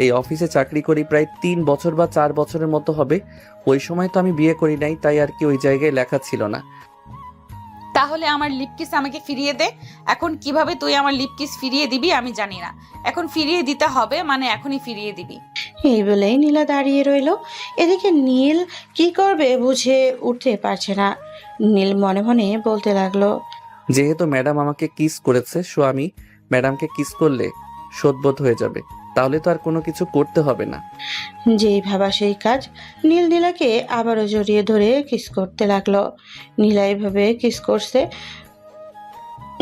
এই অফিসে চাকরি করি প্রায় 3 বছর বা 4 বছরের মতো হবে। ওই সময় তো আমি বিয়ে করি নাই, তাই আর কি ওই জায়গায় লেখা ছিল না। তাহলে আমার লিপকিস আমাকে ফিরিয়ে দে। এখন কিভাবে তুই আমার লিপকিস ফিরিয়ে দিবি আমি জানি না, এখন ফিরিয়ে দিতে হবে, মানে এখনই ফিরিয়ে দিবি। এই বলেই নীলা দাঁড়িয়ে রইল। এদিকে নীল কি করবে বুঝে উঠতে পারছে না। নীল মনে মনে বলতে লাগলো, যেহেতু ম্যাডাম আমাকে কিস করেছে, সো আমি ম্যাডামকে কিস করলে শোধবোধ হয়ে যাবে, তাহলে তো আর কোনো কিছু করতে হবে না। যেই ভাবা সেই কাজ। নীল নীলাকে আবারও জড়িয়ে ধরে কিস করতে লাগলো। নীলা এইভাবে কিস করছে,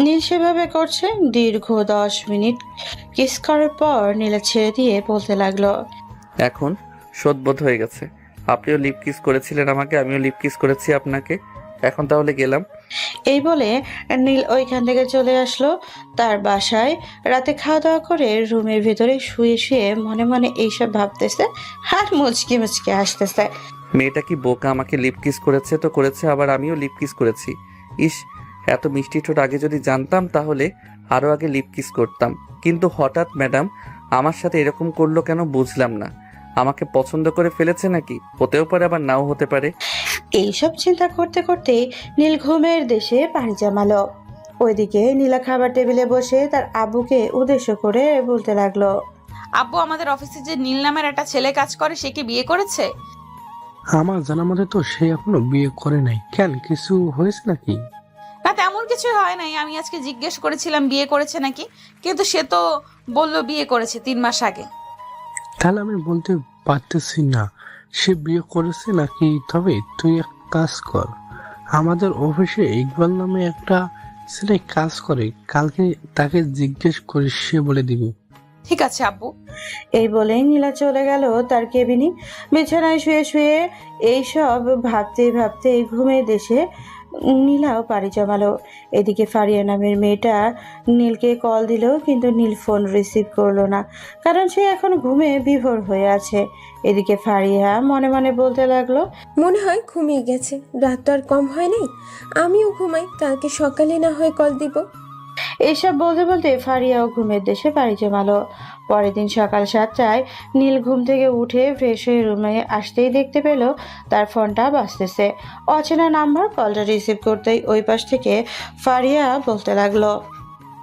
নীল সেভাবে করছে। দীর্ঘ 10 মিনিট কিস করার পর নীলা ছেড়ে দিয়ে বলতে লাগলো, এখন শোধবোধ হয়ে গেছে। আপনিও লিপ কিস করেছিলেন আমাকে, আমিও লিপ কিস করেছি আপনাকে। এখন তাহলে গেলাম। এই বলে নীল ওইখান থেকে চলে আসলো তার বাসায়। রাতে খাওয়া দাওয়া করে রুমের ভেতরে শুয়ে শুয়ে মনে মনে এইসব ভাবতেছে আর মুচকি মুচকি আসতেছে। মেয়েটা কি বোকা, আমাকে লিপ কিস করেছে তো করেছে, আবার আমিও লিপ কিস করেছি। ইস, এত মিষ্টি ঠোঁট আগে যদি জানতাম তাহলে আরো আগে লিপ কিস করতাম। কিন্তু হঠাৎ ম্যাডাম আমার সাথে এরকম করলো কেন বুঝলাম না। আমাকে পছন্দ করে ফেলেছে নাকি? হতেও পারে, আবার নাও হতে পারে। এইসব চিন্তা করতে করতে নীল ঘুমের দেশে পানি জমালো। ওইদিকে নীলা খাবার টেবিলে বসে তার আব্বুকে উদ্দেশ্য করে বলতে লাগলো, আব্বু, আমাদের অফিসে যে নীল নামের একটা ছেলে কাজ করে, সে কি বিয়ে করেছে? আমার জানা মতে তো সে এখনো বিয়ে করে নাই। কেন, কিছু হয়েছে নাকি? না, তেমন কিছু হয় নাই। আমি আজকে জিজ্ঞেস করেছিলাম বিয়ে করেছে নাকি, কিন্তু সে তো বলল বিয়ে করেছে 3 মাস আগে। তাহলে আমি বলতে পারতেছি না সে বিয়ে করেছে নাকি। তবে তুই এক কাজ কর, আমাদের অফিসে ইকবাল নামে একটা ছেলে কাজ করে, কালকে তাকে জিজ্ঞেস করিস, সে বলে দিবে। ঠিক আছে আব্বু। এই বলে নীলা চলে গেল তার কেবিনে। বিছানায় শুয়ে শুয়ে এইসব ভাবতে ভাবতে ঘুমের দেশে নীলাও পাড়ি জমালো। এদিকে ফারিয়া নামের মেয়েটা নীলকে কল দিল, কিন্তু নীল ফোন রিসিভ করলো না, কারণ সে এখন ঘুমে বিভোর হয়ে আছে। এদিকে ফারিয়া মনে মনে বলতে লাগলো, মনে হয় ঘুমিয়ে গেছে, রাত তো আর কম হয় নাই। আমিও ঘুমাই, কালকে সকালে না হয় কল দিব। এসব বলতে বলতে ফারিয়াও ঘুমের দেশে বাড়ি জমালো। পরের দিন সকাল 7টায় নীল ঘুম থেকে উঠে ফ্রেশ হয়ে রুমে আসতেই দেখতে পেল তার ফোনটা বাজতেছে। অচেনা নাম্বার। কলটা রিসিভ করতেই ওই পাশ থেকে ফারিয়া বলতে লাগলো,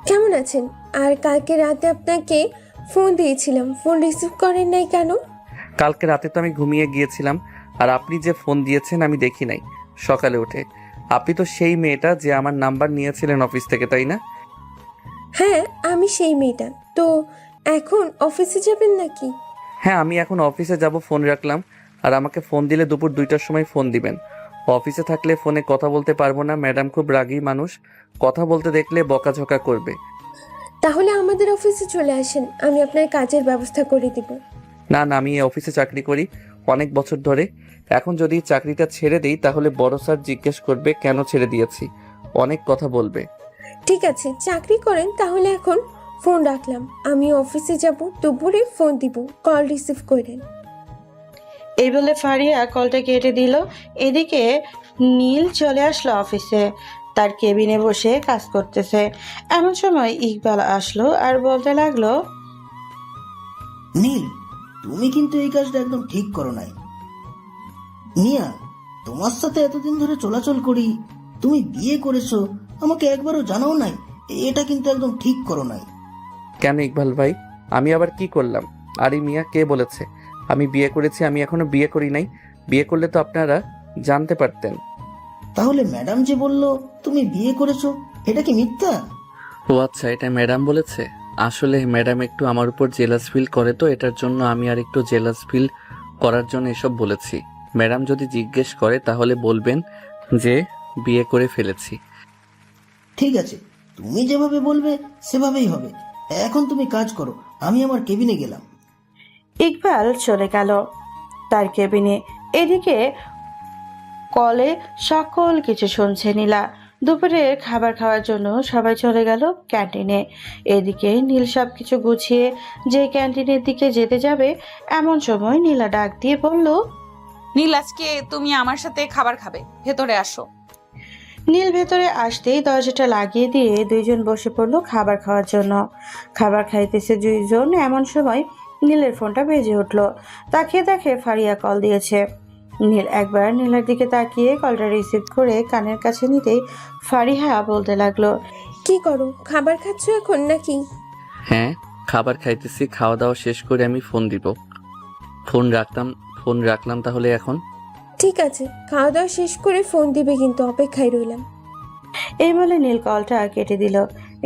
কেমন আছেন? আর কালকে রাতে আপনাকে ফোন দিয়েছিলাম, ফোন রিসিভ করেন নাই কেন? কালকে রাতে তো আমি ঘুমিয়ে গিয়েছিলাম, আর আপনি যে ফোন দিয়েছেন আমি দেখি নাই। সকালে উঠে আপনি তো সেই মেয়েটা যে আমার নাম্বার নিয়েছিলেন অফিস থেকে, তাই না? হ্যাঁ, আমি সেই মেয়েটা। তো এখন অফিসে যাবেন নাকি? হ্যাঁ, আমি এখন অফিসে যাব, ফোন রাখলাম। আর আমাকে ফোন দিলে দুপুর 2টার সময় ফোন দিবেন। অফিসে থাকলে ফোনে কথা বলতে পারবো না, ম্যাডাম খুব রাগী মানুষ, কথা বলতে দেখলে বকাঝকা করবে। তাহলে আমাদের অফিসে চলে আসেন, আমি আপনার কাজের ব্যবস্থা করে দিব। না না, আমি এই অফিসে চাকরি করি অনেক বছর ধরে। এখন যদি চাকরিটা ছেড়ে দিই তাহলে বড় স্যার জিজ্ঞেস করবে কেন ছেড়ে দিয়েছি, অনেক কথা বলবে। ঠিক আছে, চাকরি করেন তাহলে এখন ফোন রাখলাম, আমি অফিসে যাব, দুপুরে ফোন দিব, কল রিসিভ করেন। এই বলে ফারিয়া কলটা কেটে দিল। এদিকে নীল চলে আসলো অফিসে, তার কেবিনে বসে কাজ করতেছে। এমন সময় ইকবাল আসলো আর বলতে লাগলো, নীল, তুমি কিন্তু এই কাজটা একদম ঠিক করো নাই। মিয়া, তোমার সাথে এতদিন ধরে চলাচল করি, তুমি বিয়ে করেছো, আমাকে একবারও জানাও নাই। এটা কিন্তু একদম ঠিক করো নাই। কেন ইকবাল ভাই, আমি আবার কি করলাম? আরে মিয়া, কে বলেছে আমি বিয়ে করেছি? আমি এখনো বিয়ে করি নাই। বিয়ে করলে তো আপনারা জানতে পারতেন। তাহলে ম্যাডাম যে বলল তুমি বিয়ে করেছো, এটা কি মিথ্যা? ও আচ্ছা, এটা ম্যাডাম বলেছে। আসলে ম্যাডাম একটু আমার উপর জেলাস ফিল করে, তো এটার জন্য আমি আর একটু জেলাস ফিল করার জন্য এসব বলেছি। ম্যাডাম যদি জিজ্ঞেস করে তাহলে বলবেন যে বিয়ে করে ফেলেছি। ঠিক আছে, তুমি যেভাবে বলবে সেভাবেই হবে। এখন তুমি কাজ করো, আমি আমার কেবিনে গেলাম। ইকবাল চলে গেল তার কেবিনে। এদিকে কলে সকল কিছু শুনছে নীলা। দুপুরে খাবার খাওয়ার জন্য সবাই চলে গেল ক্যান্টিনে। এদিকে নীল সবকিছু গুছিয়ে যে ক্যান্টিনের দিকে যেতে যাবে, এমন সময় নীলা ডাক দিয়ে বলল, নীল, আজকে তুমি আমার সাথে খাবার খাবে, ভেতরে আসো। নীল ভেতরে আসতেই দরজাটা লাগিয়ে দিয়ে দুইজন বসে পড়লো খাবার খাওয়ার জন্য। খাবার খাইতেছে দুইজন, এমন সময় নীলের ফোনটা বেজে উঠলো। তাকিয়ে দেখে ফারিয়া কল দিয়েছে। নীল একবার নীলার দিকে তাকিয়ে কলটা রিসিভ করে কানের কাছে নিতেই ফারিহা বলতে লাগলো, কি করো, খাবার খাচ্ছ এখন নাকি? হ্যাঁ, খাবার খাইতেছি, খাওয়া দাওয়া শেষ করে আমি ফোন দিব। ফোন রাখলাম তাহলে এখন। ঠিক আছে, খাওয়া দাওয়া শেষ করে ফোন দিবে, কিন্তু অপেক্ষায় রইলাম। এই বলে নীল কলটা কেটে দিল।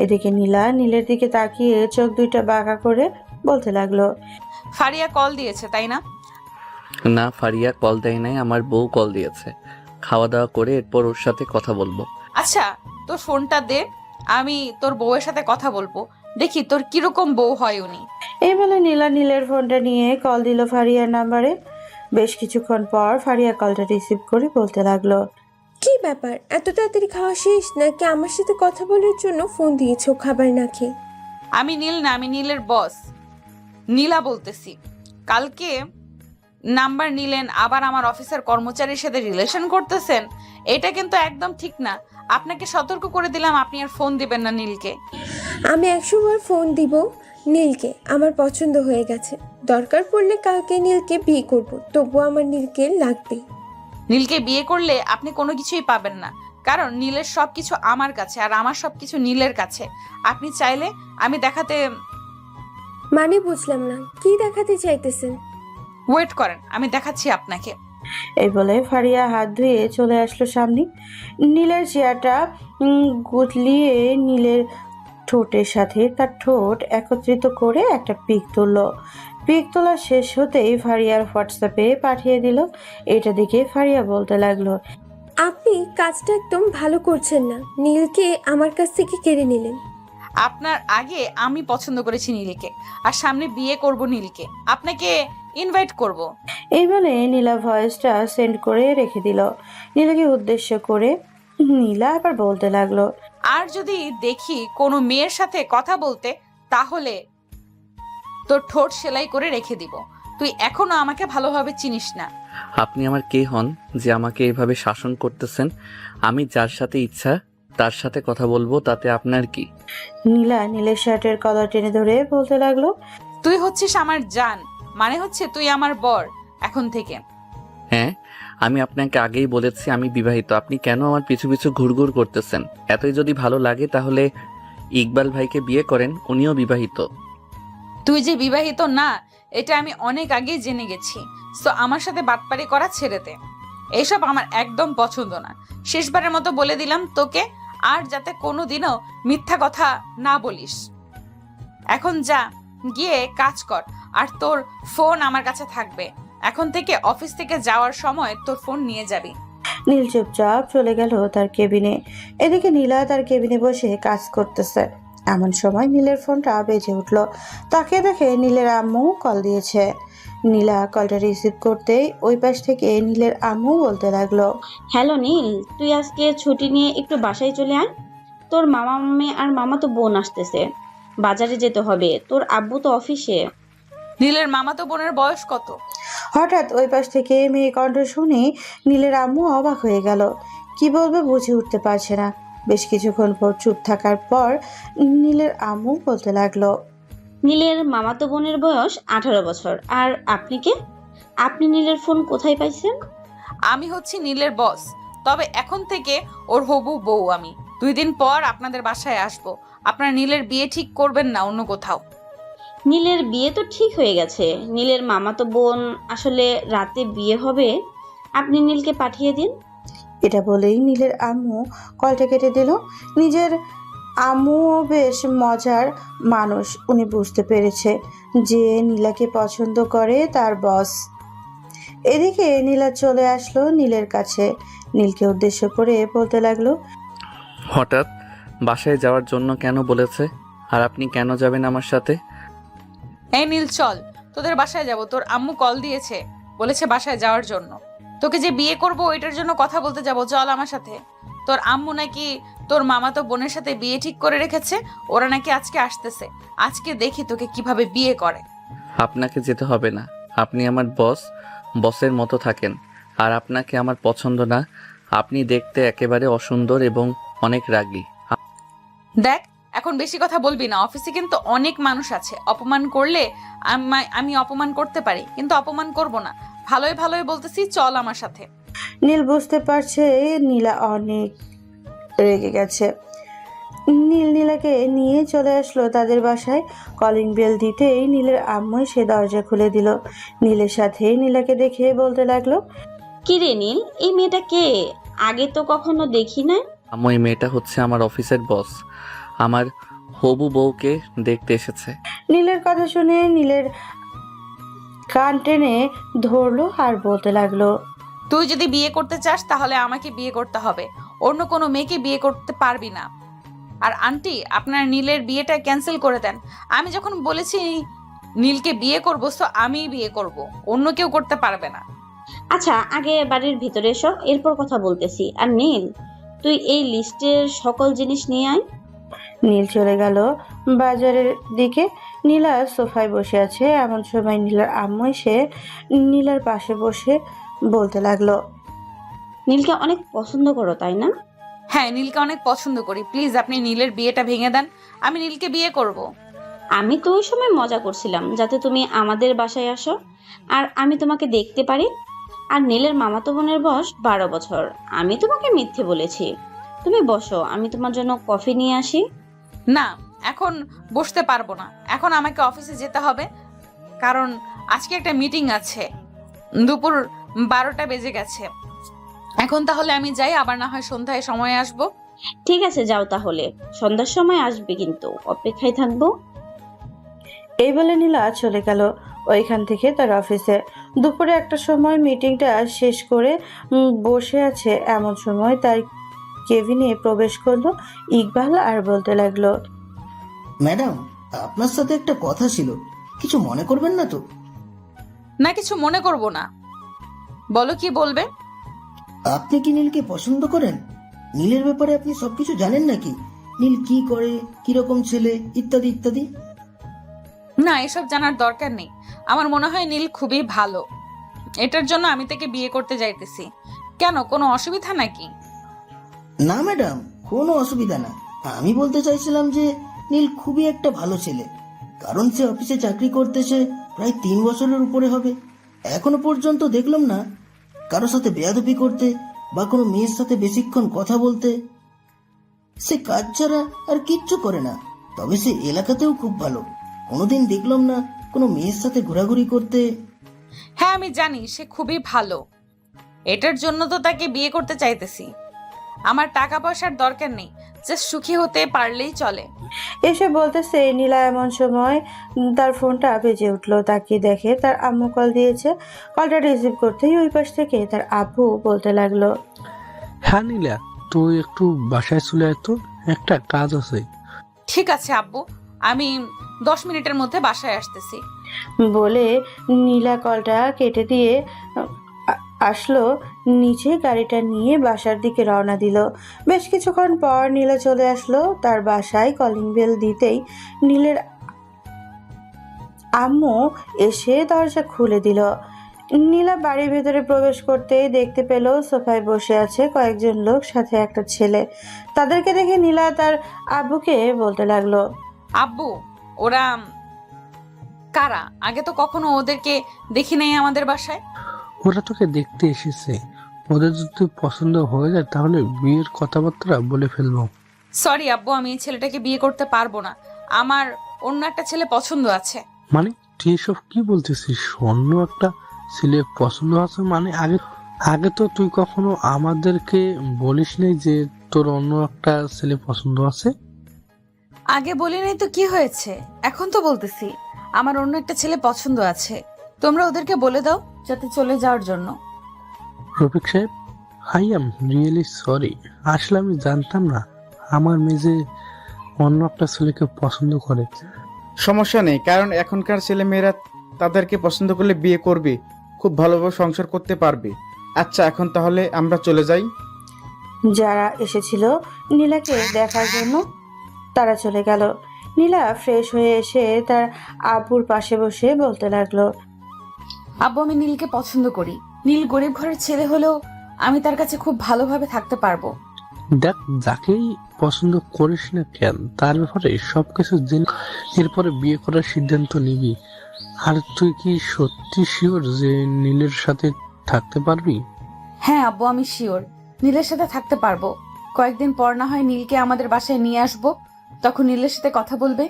এদিকে নীলা নীলের দিকে তাকিয়ে চোখ দুইটা বাঁকা করে বলতে লাগলো, ফারিয়া কল দিয়েছে তাই না? না, ফারিয়া কল দেয় নাই, আমার বউ কল দিয়েছে। খাওয়া দাওয়া করে এরপর ওর সাথে কথা বলবো। আচ্ছা, তোর ফোনটা দে, আমি তোর বউয়ের সাথে কথা বলবো, দেখি তোর কিরকম বউ হয় উনি। এই বলে নীলা নীলের ফোনটা নিয়ে কল দিল ফারিয়ার নাম্বারে। বেশ কিছুক্ষণ পর ফারিয়া কলটা রিসিভ করে বলতে লাগলো, কি ব্যাপার, এত তাড়াতাড়ি খাওয়া শেষ নাকি আমার সাথে কথা বলার জন্য ফোন দিয়েছো খাবার না খেয়ে? আমি নীল না, আমি নীলের বস নীলা বলতেছি। কালকে নাম্বার নিলেন, আবার আমার অফিসের কর্মচারীর সাথে রিলেশন করতেছেন, এটা কিন্তু একদম ঠিক না। আপনাকে সতর্ক করে দিলাম, আপনি আর ফোন দিবেন না নীলকে। আমি 100 বার ফোন দিব নীলকে, আমার পছন্দ হয়ে গেছে। দরকার পড়লে কালকে নীলকে বিয়ে করব, তবুও আমার নীলকে লাগবে। নীলকে বিয়ে করলে আপনি কোনো কিছুই পাবেন না, কারণ নীলের সবকিছু আমার কাছে আর আমার সবকিছু নীলের কাছে। আপনি চাইলে আমি দেখাতে। মানে বুঝলাম না, কি দেখাতে চাইতেছেন? ওয়েট করেন, আমি দেখাচ্ছি আপনাকে। এই বলে ফারিয়া হাত ধুয়ে চলে আসলো সামনে। নীলের চেয়ারটা গুতলিয়ে নীলের ঠোঁটের সাথে তার ঠোঁট একত্রিত করে একটা পিক তুললো। পিক তোলা শেষ হতেই ফারিয়ার হোয়াটসঅ্যাপে পাঠিয়ে দিল। এটা দেখে ফারিয়া বলতে লাগলো, আপনি কাজটা একদম ভালো করছেন না, নীলকে আমার কাছ থেকে কেড়ে নিলেন। আপনার আগে আমি পছন্দ করেছি নীলকে, আর সামনে বিয়ে করব নীলকে, আপনাকে ইনভাইট করব। এই বলে নীলা ভয়েসটা সেন্ড করে রেখে দিল। নীলাকে উদ্দেশ্য করে নীলা আবার বলতে লাগলো, আর যদি দেখি কোনো মেয়ের সাথে কথা বলতে, তাহলে তোর ঠোঁট সেলাই করে রেখে দিব। তুই এখনো আমাকে ভালোভাবে চিনিস না। আপনি আমার কে হন যে আমাকে এভাবে শাসন করতেছেন? আমি যার সাথে ইচ্ছা তার সাথে কথা বলবো, তাতে আপনার কি? নীলা নীলের শার্টের কলার টেনে ধরে বলতে লাগলো। তুই হচ্ছিস আমার জান, মানে হচ্ছে তুই আমার বর এখন থেকে। হ্যাঁ, আমি আপনাকে আগেই বলেছি আমি বিবাহিত। আপনি কেন আমার পিছু পিছু ঘুরঘুর করতেছেন? এতই যদি ভালো লাগে তাহলে ইকবাল ভাইকে বিয়ে করেন, উনিও বিবাহিত। তুই যে বিবাহিত না এটা আমি অনেক আগেই জেনে গেছি। সো আমার সাথে বাটপারি করা ছেড়ে দে, এইসব আমার একদম পছন্দ না। শেষবারের মতো বলে দিলাম তোকে, আর যাতে কোনোদিনও মিথ্যা কথা না বলিস। এখন যা, গিয়ে কাজ কর, আর তোর ফোন আমার কাছে থাকবে। এখন থেকে অফিস থেকে যাওয়ার সময় তোর ফোন নিয়ে যাবি। নীল চুপচাপ চলে গেল তার কেবিনে। এদিকে নীলা তার কেবিনে বসে কাজ করতেছে। এমন সময় নীলের ফোনটা বেজে উঠল। তাকে দেখে নীলের আম্মু কল দিয়েছে। নীলা কলটা রিসিভ করতেই ওই পাশ থেকে নীলের আম্মু বলতে লাগলো। হ্যালো নীল, তুই আজকে ছুটি নিয়ে একটু বাসায় চলে আয়। তোর মামা মামি আর মামা তো বোন আসতেছে, বাজারে যেতে হবে, তোর আব্বু তো অফিসে। নীলের মামাতো বোনের বয়স কত? হঠাৎ ওই পাশ থেকে মেয়ে কণ্ঠ শুনে নীলের আম্মু অবাক হয়ে গেল। কি বলবে বুঝে উঠতে পারছে না। বেশ কিছুক্ষণ পর চুপ থাকার পর নীলের আম্মু বলতে লাগলো। নীলের মামাতো বোনের বয়স 18 বছর। আর আপনি কে? আপনি নীলের ফোন কোথায় পাইছেন? আমি হচ্ছি নীলের বস, তবে এখন থেকে ওর হবু বউ আমি। 2 দিন পর আপনাদের বাসায় আসবো। আপনারা নীলের বিয়ে ঠিক করবেন না অন্য কোথাও? নীলের বিয়ে তো ঠিক হয়ে গেছে। নীলের মামাতো বোন আসলে রাতে বিয়ে হবে, আপনি নীলকে পাঠিয়ে দিন। এটা বলেই নীলের আম্মু কলটা কেটে দিল। নিজের আম্মুও বেশ মজার মানুষ। উনি বুঝতে পেরেছে যে নীলাকে পছন্দ করে তার বস। এদিকে নীলা চলে আসলো নীলের কাছে। নীলকে উদ্দেশ্য করে বলতে লাগলো। হঠাৎ বাসায় যাওয়ার জন্য কেন বলেছে? আর আপনি কেন যাবেন আমার সাথে? এই নীল চল, তোদের বাসায় যাব। তোর আম্মু কল দিয়েছে, বলেছে বাসায় যাওয়ার জন্য। তোকে যে বিয়ে করব ওইটার জন্য কথা বলতে যাব, চল আমার সাথে। তোর আম্মু নাকি তোর মামাতো বোনের সাথে বিয়ে ঠিক করে রেখেছে, ওরা নাকি আজকে আসতেছে। আজকে দেখি তোকে কিভাবে বিয়ে করে। আপনাকে যেতে হবে না, আপনি আমার বস, বসের মতো থাকেন। আর আপনাকে আমার পছন্দ না। আপনি দেখতে একেবারে অসুন্দর এবং অনেক রাগী। দেখ, এখন বেশি কথা বলবি না। অফিসে কিন্তু অনেক মানুষ আছে, অপমান করলে আমি অপমান করতে পারি, কিন্তু অপমান করব না। ভালোই ভালোই বলতেছি, চল আমার সাথে। নীল বুঝতে পারছে নীলা অনেক রেগে গেছে। নীলাকে নিয়ে চলে আসলো তাদের বাসায়। কলিং বেল দিতেই নীলের আম্মু সে দরজা খুলে দিল। নীলের সাথে নীলাকে দেখে বলতে লাগলো। কি রে নীল, এই মেয়েটা কে? আগে তো কখনো দেখি না। ওই মেয়েটা হচ্ছে আমার অফিসের বস, আমার হবু বউকে দেখতে এসেছে। নীলের কথা শুনে নীলের কান টেনে ধরলো আর বলতে লাগলো। তুই যদি বিয়ে করতে চাস তাহলে আমাকে বিয়ে করতে হবে, অন্য কোনো মেয়েকে বিয়ে করতে পারবি না। আর আন্টি, আপনার নীলের বিয়েটা ক্যান্সেল করে দেন। আমি যখন বলেছি নীলকে বিয়ে করবো, তো আমিই বিয়ে করব, অন্য কেউ করতে পারবে না। আচ্ছা, আগে বাড়ির ভিতরে এসো, এরপর কথা বলতেছি। আর নীল, তুই এই লিস্টের সকল জিনিস নিয়ে আয়। নীল চলে গেল বাজারের দিকে। নীলা সোফায় বসে আছে। এমন সময় নীলার আম্মু এসে নীলার পাশে বসে বলতে লাগলো। নীলকে অনেক পছন্দ করো তাই না? হ্যাঁ, নীলকে অনেক পছন্দ করি। প্লিজ আপনি নীলের বিয়েটা ভেঙে দেন, আমি নীলকে বিয়ে করব। আমি তো ওই সময় মজা করছিলাম যাতে তুমি আমাদের বাসায় আসো আর আমি তোমাকে দেখতে পারি। আর নীলের মামাতো বোনের বয়স 12 বছর। আমি তোমাকে মিথ্যে বলেছি। তুমি বসো, আমি তোমার জন্য কফি নিয়ে আসি। না, এখন বসতে পারবো না। এখন আমাকে অফিসে যেতে হবে, কারণ আজকে একটা মিটিং আছে। দুপুর 12টা বেজে গেছে। এখন তাহলে আমি যাই, আবার না হয় সন্ধ্যায় সময় আসবো। ঠিক আছে, যাও তাহলে। সন্ধ্যার সময় আসবে কিন্তু, অপেক্ষায় থাকবো। এই বলে নীলা চলে গেল ওইখান থেকে তার অফিসে। দুপুরে একটা সময় মিটিংটা শেষ করে বসে আছে। এমন সময় তার কেবিনে প্রবেশ করলো ইকবাল আর বলতে লাগলো। ম্যাডাম, আপনার সাথে একটা কথা ছিল, কিছু মনে করবেন না তো? না, কিছু মনে করব না। বলো, কি বলবে? আপনি কি নীলকে পছন্দ করেন? নীলের ব্যাপারে আপনি সবকিছু জানেন নাকি? নীল কি করে, কিরকম ছেলে, ইত্যাদি ইত্যাদি। না, এসব জানার দরকার নেই। আমার মনে হয় নীল খুবই ভালো, এটার জন্য আমি তাকে বিয়ে করতে যাইতেছি। কেন, কোনো অসুবিধা নাকি? না ম্যাডাম, কোনো অসুবিধা না। আমি বলতে চাইছিলাম যে নীল খুবই একটা ভালো ছেলে, কারণ সে অফিসে চাকরি করতেছে প্রায় 3 বছরের উপরে হবে। এখনো পর্যন্ত দেখলাম না কারোর সাথে বেয়াদবি করতে বা কোনো মেয়ের সাথে বেশিক্ষণ কথা বলতে। সে কাজ ছাড়া আর কিচ্ছু করে না। তবে সে এলাকাতেও খুব ভালো, কোনোদিন দেখলাম না কোনো মেয়ের সাথে ঘোরাঘুরি করতে। হ্যাঁ আমি জানি সে খুবই ভালো, এটার জন্য তো তাকে বিয়ে করতে চাইতেছি। আমার টাকা পয়সার দরকার নেই, জাস্ট সুখী হতে পারলেই চলে। এসে বলতেছে নীলা এমন সময় তার ফোনটা বেজে উঠলো। তাকিয়ে দেখে তার আম্মু কল দিয়েছে। কলটা রিসিভ করতেই ওই পাশ থেকে তার আব্বু বলতে লাগলো, হ্যাঁ নীলা, তুই একটু বাসায় চলে আয় তো, একটা কাজ আছে। ঠিক আছে আব্বু, আমি 10 মিনিটের মধ্যে বাসায় আসতেছি। বলে নীলা কলটা কেটে দিয়ে আসলো নিচে, গাড়িটা নিয়ে বাসার দিকে রওনা দিল। বেশ কিছুক্ষণ পর নীলা চলে আসলো তার বাসায়। কলিং বেল দিতেই নীলের আম্মু এসে দরজা খুলে দিল। নীলা বাড়ির ভেতরে প্রবেশ করতেই দেখতে পেল সোফায় বসে আছে কয়েকজন লোক, সাথে একটা ছেলে। তাদেরকে দেখে নীলা তার আব্বুকে বলতে লাগলো, আব্বু ওরা কারা? আগে তো কখনো ওদেরকে দেখি নাই আমাদের বাসায়। ওরা তোকে দেখতে এসেছে, ওদের যদি পছন্দ হয়ে যায় তাহলে বিয়ের কথাবার্তা বলে ফেলবো। সরি আব্বু, আমি এই ছেলেটাকে বিয়ে করতে পারবো না। আমার অন্য একটা ছেলে পছন্দ আছে। মানে তুই এসব কি বলতেছিস? অন্য একটা ছেলে পছন্দ আছে মানে? আগে আগে তো তুই কখনো আমাদেরকে বলিস নাই যে তোর অন্য একটা ছেলে পছন্দ আছে। আগে বলি নাই তো কি হয়েছে, এখন তো বলতেছি আমার অন্য একটা ছেলে পছন্দ আছে। তোমরা ওদেরকে বলে দাও যাতে চলে যাওয়ার জন্য। রফিক সাহেব, আই এম রিয়েলি সরি, আসলে আমি জানতাম না আমার মেয়ে অন্য একটা ছেলেকে পছন্দ করে। সমস্যা নেই, কারণ এখনকার ছেলে মেয়েরা তাদেরকে পছন্দ করলে বিয়ে করবে, খুব ভালোভাবে সংসার করতে পারবে। আচ্ছা এখন তাহলে আমরা চলে যাই। যারা এসেছিল নীলাকে দেখার জন্য তারা চলে গেল। নীলা ফ্রেশ হয়ে এসে তার আব্বুর পাশে বসে বলতে লাগলো, আব্বু আমি নীলকে পছন্দ করি। নীল গরিব ঘরের ছেলে হলেও আমি তার কাছে খুব ভালোভাবে থাকতে পারবো। দেখ, যাকেই পছন্দ করিস না কেন তার ব্যাপারে সবকিছু জেনে এরপরে বিয়ে করার সিদ্ধান্ত নিবি। আর তুই কি সত্যি শিওর যে নীলের সাথে থাকতে পারবি? হ্যাঁ আব্বু আমি শিওর নীলের সাথে থাকতে পারবো। কয়েকদিন পর না হয় নীলকে আমাদের বাসায় নিয়ে আসবো, তখন নীলের সাথে কথা বলবে।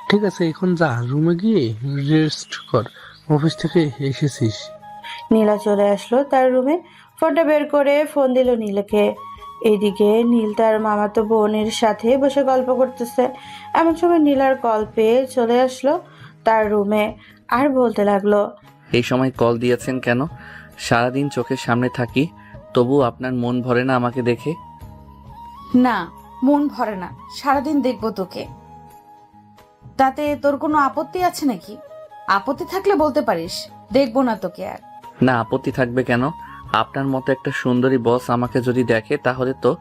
ঠিক আছে, এখন যা, রুমে গিয়ে রেস্ট কর, অফিস থেকে এসেছিস। নীলা চলে আসলো তার রুমে। ফোনটা বের করে ফোন দিল নীলকে। এইদিকে নীল তার মামাতো বোনের সাথে বসে গল্প করতেছে। এমন সময় নীলার কল পেয়ে চলে আসলো তার রুমে আর বলতে লাগলো, এই সময় কল দিয়েছেন কেন? সারাদিন চোখের সামনে থাকি, তবু আপনার মন ভরে না আমাকে দেখে? না মন ভরে না, সারাদিন দেখবো তোকে। তাতে তোর কোনো আপত্তি আছে নাকি? আপত্তি থাকলে বলতে পারিস, দেখবো না তোকে আর। না, আপত্তি থাকবে কেন? আপনার মতো একটা সুন্দরী বস আমাকে যদি দেখে তাহলে তো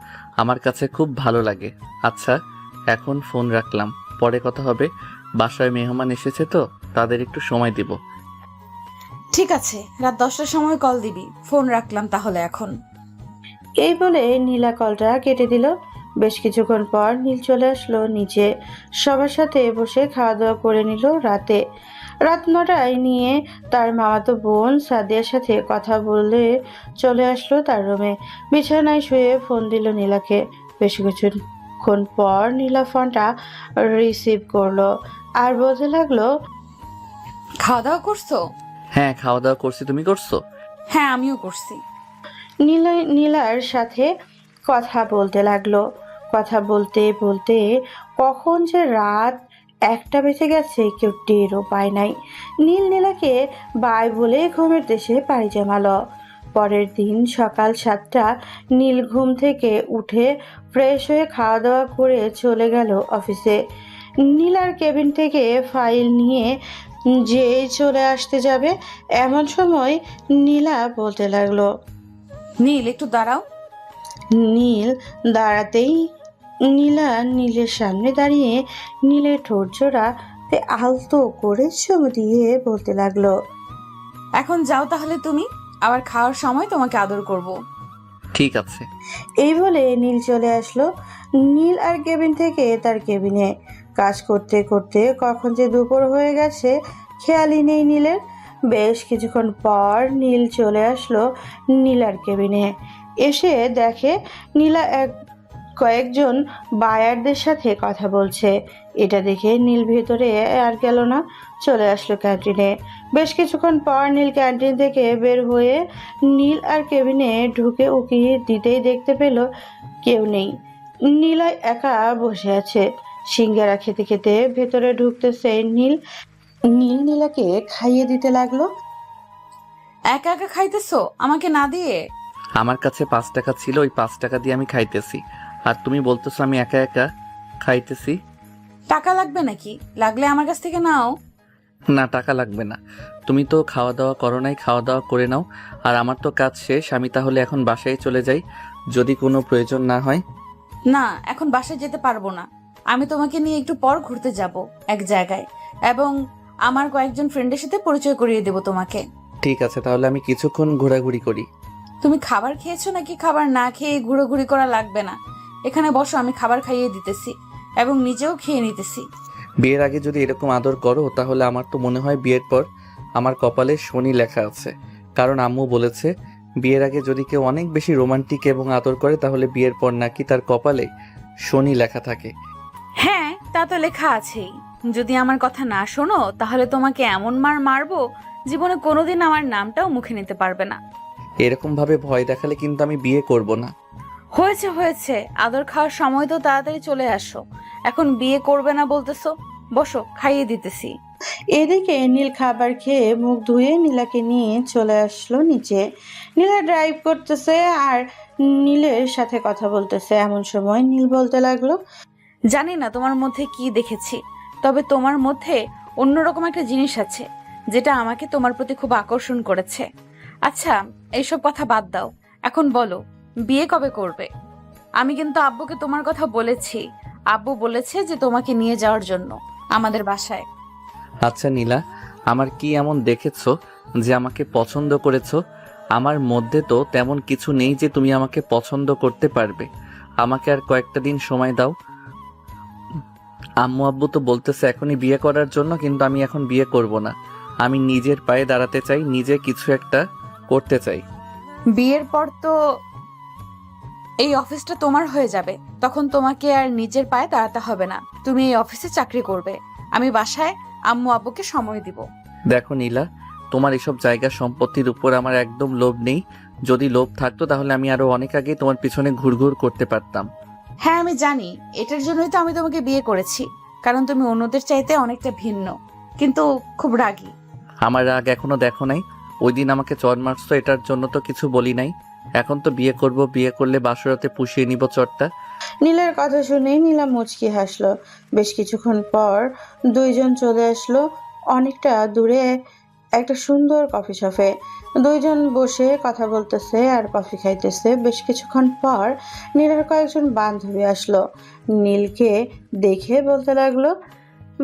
আমার কাছে খুব ভালো লাগে। আচ্ছা এখন ফোন রাখলাম, পরে কথা হবে। বাসায় মেহমান এসেছে তো তাদের একটু সময় দিব। ঠিক আছে, রাত 10টার সময় কল দিবি। ফোন রাখলাম তাহলে এখন। এই বলে নীলা কলটা কেটে দিল। বেশ কিছুক্ষণ পর নীল চলে আসলো নিচে, সবার সাথে বসে খাওয়া দাওয়া করে নিল। রাত 9টায় নিয়ে তার মামাতো বোন সাদিয়ার সাথে কথা বলে চলে আসলো তার রুমে। বিছানায় শুয়ে ফোন দিল নীলাকে। বেশ কিছুক্ষণ পর নীলা ফোনটা রিসিভ করলো আর বলতে লাগলো, খাওয়া দাওয়া করছো? হ্যাঁ খাওয়া দাওয়া করছি, তুমি করছো? হ্যাঁ আমিও করছি। নীলার সাথে কথা বলতে লাগলো। কথা বলতে বলতে কখন যে রাত 1টা বেজে গেছে কেউ টেরও পায় নাই। নীলাকে বাই বলে ঘুমের দেশে পাড়ি জমালো। পরের দিন সকাল 7টা নীল ঘুম থেকে উঠে ফ্রেশ হয়ে খাওয়া দাওয়া করে চলে গেল অফিসে। নীলার কেবিন থেকে ফাইল নিয়ে যেই চলে আসতে যাবে এমন সময় নীলা বলতে লাগলো, নীল একটু দাঁড়াও। নীল দাঁড়াতেই নীলা নীলের সামনে দাঁড়িয়ে নীলের ঠোঁট জোড়াতে আলতো করে চুমু দিয়ে বলতে লাগলো, এখন যাও তাহলে তুমি, আবার খাওয়ার সময় তোমাকে আদর করব। ঠিক আছে। এই বলে নীল চলে আসলো। নীল আর কেবিন থেকে তার কেবিনে কাজ করতে করতে কখন যে দুপুর হয়ে গেছে খেয়ালই নেই নীলের। বেশ কিছুক্ষণ পর নীল চলে আসলো নীলার কেবিনে। এসে দেখে নীলা কয়েকজন বায়ারদের সাথে কথা বলছে। এটা দেখে নীল ভেতরে আর গেল না, চলে আসলো ক্যান্টিনে। বেশ কিছুক্ষণ পর নীল ক্যান্টিন থেকে বের হয়ে নীল আর কেবিনে ঢুকে উকি দিতেই দেখতে পেল কেউ নেই। নীলা একা বসে আছে সিঙ্গারা খেতে খেতে। ভেতরে ঢুকতেছে নীল। নীলাকে খাইয়ে দিতে লাগলো। একা একা খাইতেছো আমাকে না দিয়ে? আমার কাছে 5 টাকা ছিল, ওই 5 টাকা দিয়ে আমি খাইতেছি, আর তুমি বলতেছো আমি একা একা খাইতেছি। টাকা লাগবে নাকি? লাগলে আমার কাছ থেকে নাও। না, টাকা লাগবে না। তুমি তো খাওয়া দাওয়া করো নাই, খাওয়া দাওয়া করে নাও। আর আমার তো কাজ শেষ, আমি তাহলে এখন বাসায় চলে যাই, যদি কোনো প্রয়োজন না হয়। না, এখন বাসায় যেতে পারবো না। আমি তোমাকে নিয়ে একটু পর ঘুরতে যাব এক জায়গায়, এবং আমার কয়েকজন ফ্রেন্ডের সাথে পরিচয় করিয়ে দেব তোমাকে। ঠিক আছে, তাহলে আমি কিছুক্ষণ ঘোরাঘুরি করি। তুমি খাবার খেয়েছো নাকি? খাবার না খেয়ে ঘুরোঘুরি করা লাগবে না। এখানে বসো, আমি খাবার খাইয়ে দিতেছি এবং নিজেও খেয়ে নিতেছি। বিয়ের আগে যদি এরকম আদর করো, তাহলে আমার তো মনে হয় বিয়ের পর আমার কপালে শনি লেখা আছে। কারণ আম্মু বলেছে বিয়ের আগে যদি কেউ অনেক বেশি রোমান্টিক এবং আদর করে, তাহলে বিয়ের পর নাকি তার কপালে শনি লেখা থাকে। হ্যাঁ, তা তো লেখা আছেই। যদি আমার কথা না শোনো, তাহলে তোমাকে এমন মার মারবো জীবনে কোনোদিন আমার নামটাও মুখে নিতে পারবে না। এরকম ভাবে ভয় দেখালে কিন্তু আমি বিয়ে করব না। হয়েছে হয়েছে, আদর খাওয়ার সময় তো তাড়াতাড়ি চলে আসো। এখন বিয়ে করবে না বলতেছো? বসো, খাইয়ে দিতেছি। এদিকে নীল খাবার খেয়ে মুখ ধুয়ে নীলাকে নিয়ে চলে আসলো নিচে। নীলা ড্রাইভ করতেছে আর নীলের সাথে কথা বলতেছে। এমন সময় নীল বলতে লাগলো, জানি না তোমার মধ্যে কি দেখেছি, তবে তোমার মধ্যে অন্যরকম একটা জিনিস আছে যেটা আমাকে তোমার প্রতি খুব আকর্ষণ করেছে। আচ্ছা, এইসব কথা বাদ দাও, এখন বলো বিয়ে কবে করবে? আমি কিন্তু আব্বুকে তোমার কথা বলেছি। আব্বু বলেছে যে তোমাকে নিয়ে যাওয়ার জন্য আমাদের বাসায়। আচ্ছা নীলা, আমার কি এমন দেখেছো যে আমাকে পছন্দ করেছো? আমার মধ্যে তো তেমন কিছু নেই যে তুমি আমাকে পছন্দ করতে পারবে। আমাকে আর কয়েকটা দিন সময় দাও। আম্মু আব্বু তো বলতেছে এখনই বিয়ে করার জন্য, কিন্তু আমি এখন বিয়ে করব না। আমি নিজের পায়ে দাঁড়াতে চাই, নিজে কিছু একটা করতে চাই। বিয়ের পর তো এই অফিসটা তোমার হয়ে যাবে, তখন তোমাকে আর নিজের পায়ে দাঁড়াতে হবে না। তুমি এই অফিসে চাকরি করবে, আমি বাসায় আম্মু আব্বুকে সময় দিব। দেখো নীলা, তোমার এসব জায়গা সম্পত্তির উপর আমার একদম লোভ নেই। যদি লোভ থাকতো তাহলে আমি আরো অনেক আগে তোমার পিছনে ঘুরঘুর করতে পারতাম। হ্যাঁ, আমি জানি, এটার জন্যই তো আমি তোমাকে বিয়ে করেছি, কারণ তুমি অন্যদের চাইতে অনেকটা ভিন্ন, কিন্তু খুব রাগী। আমার রাগ এখনো দেখো নাই? ওই দিন আমাকে চর মারছো, এটার জন্য তো কিছু বলি নাই। এখন তো বিয়ে করব, বিয়ে করলে বাসরাতে পুষিয়ে নিব চরটা। নীলের কথা শুনে নীলা মুচকি হাসলো। বেশ কিছুক্ষণ পর দুইজন চলে আসলো অনেকটা দূরে একটা সুন্দর কফি শপে। দুইজন বসে কথা বলতেছে আর কফি খাইতেছে। বেশ কিছুক্ষণ পর নীলার কয়েকজন বান্ধবী আসলো। নীলকে দেখে বলতে লাগলো,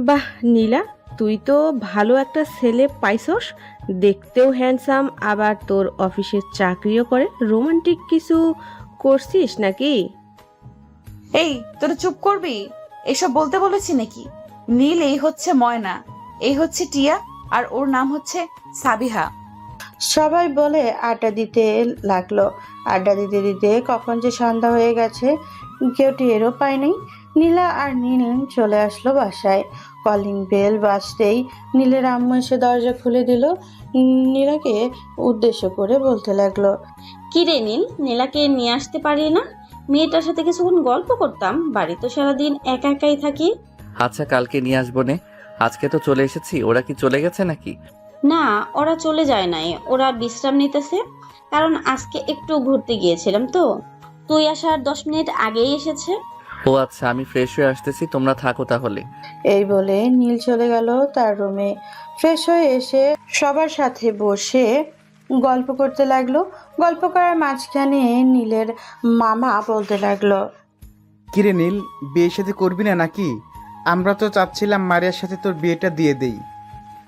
বাহ নীলা, তুই তো ভালো একটা ছেলে পাইছস, দেখতেও হ্যান্ডসাম, আবার তোর অফিসের চাকরিও করে। রোমান্টিক কিছু করছিস নাকি? এই, তোরা চুপ করবি? এসব বলতে বলেছি নাকি? নীল এই হচ্ছে ময়না, এই হচ্ছে টিয়া, আর ওর নাম হচ্ছে সাবিহা। সবাই বলে আড্ডা দিতে লাগলো। আড্ডা দিতে দিতে কখন যে সন্ধ্যা হয়ে গেছে কেউ টেরও পায়নি। নীলা আর নীল চলে আসলো বাসায়। কলিং বেল বাজতেই নীলের আম্মু এসে দরজা খুলে দিল। নীলাকে উদ্দেশ্য করে বলতে লাগলো, কি রে নীল, নীলাকে নিয়ে আসতে পারি না? মেয়েটার সাথে কিছুক্ষণ গল্প করতাম, বাড়ি তো সারাদিন একা একাই থাকি। আচ্ছা, কালকে নিয়ে আসবো নে, আজকে তো চলে এসেছি। ওরা কি চলে গেছে নাকি? না, ওরা চলে যায় নাই, ওরা বিশ্রাম নিতেছে, কারণ আজকে একটু ঘুরতে গিয়েছিলাম তো। তুই আসার 10 মিনিট আগেই এসেছে। ও আচ্ছা, আমি ফ্রেশ হয়ে আসতেছি, তোমরা থাকো তাহলে। এই বলে নীল চলে গেল তার রুমে। ফ্রেশ হয়ে এসে সবার সাথে বসে গল্প করতে লাগলো। গল্প করার মাঝখানে নীলের মামা বলতে লাগলো, কিরে নীল, বিয়ে সাথে করবি না নাকি? আমরা তো চাচ্ছিলাম মারিয়ার সাথে তোর বিয়েটা দিয়ে দেই,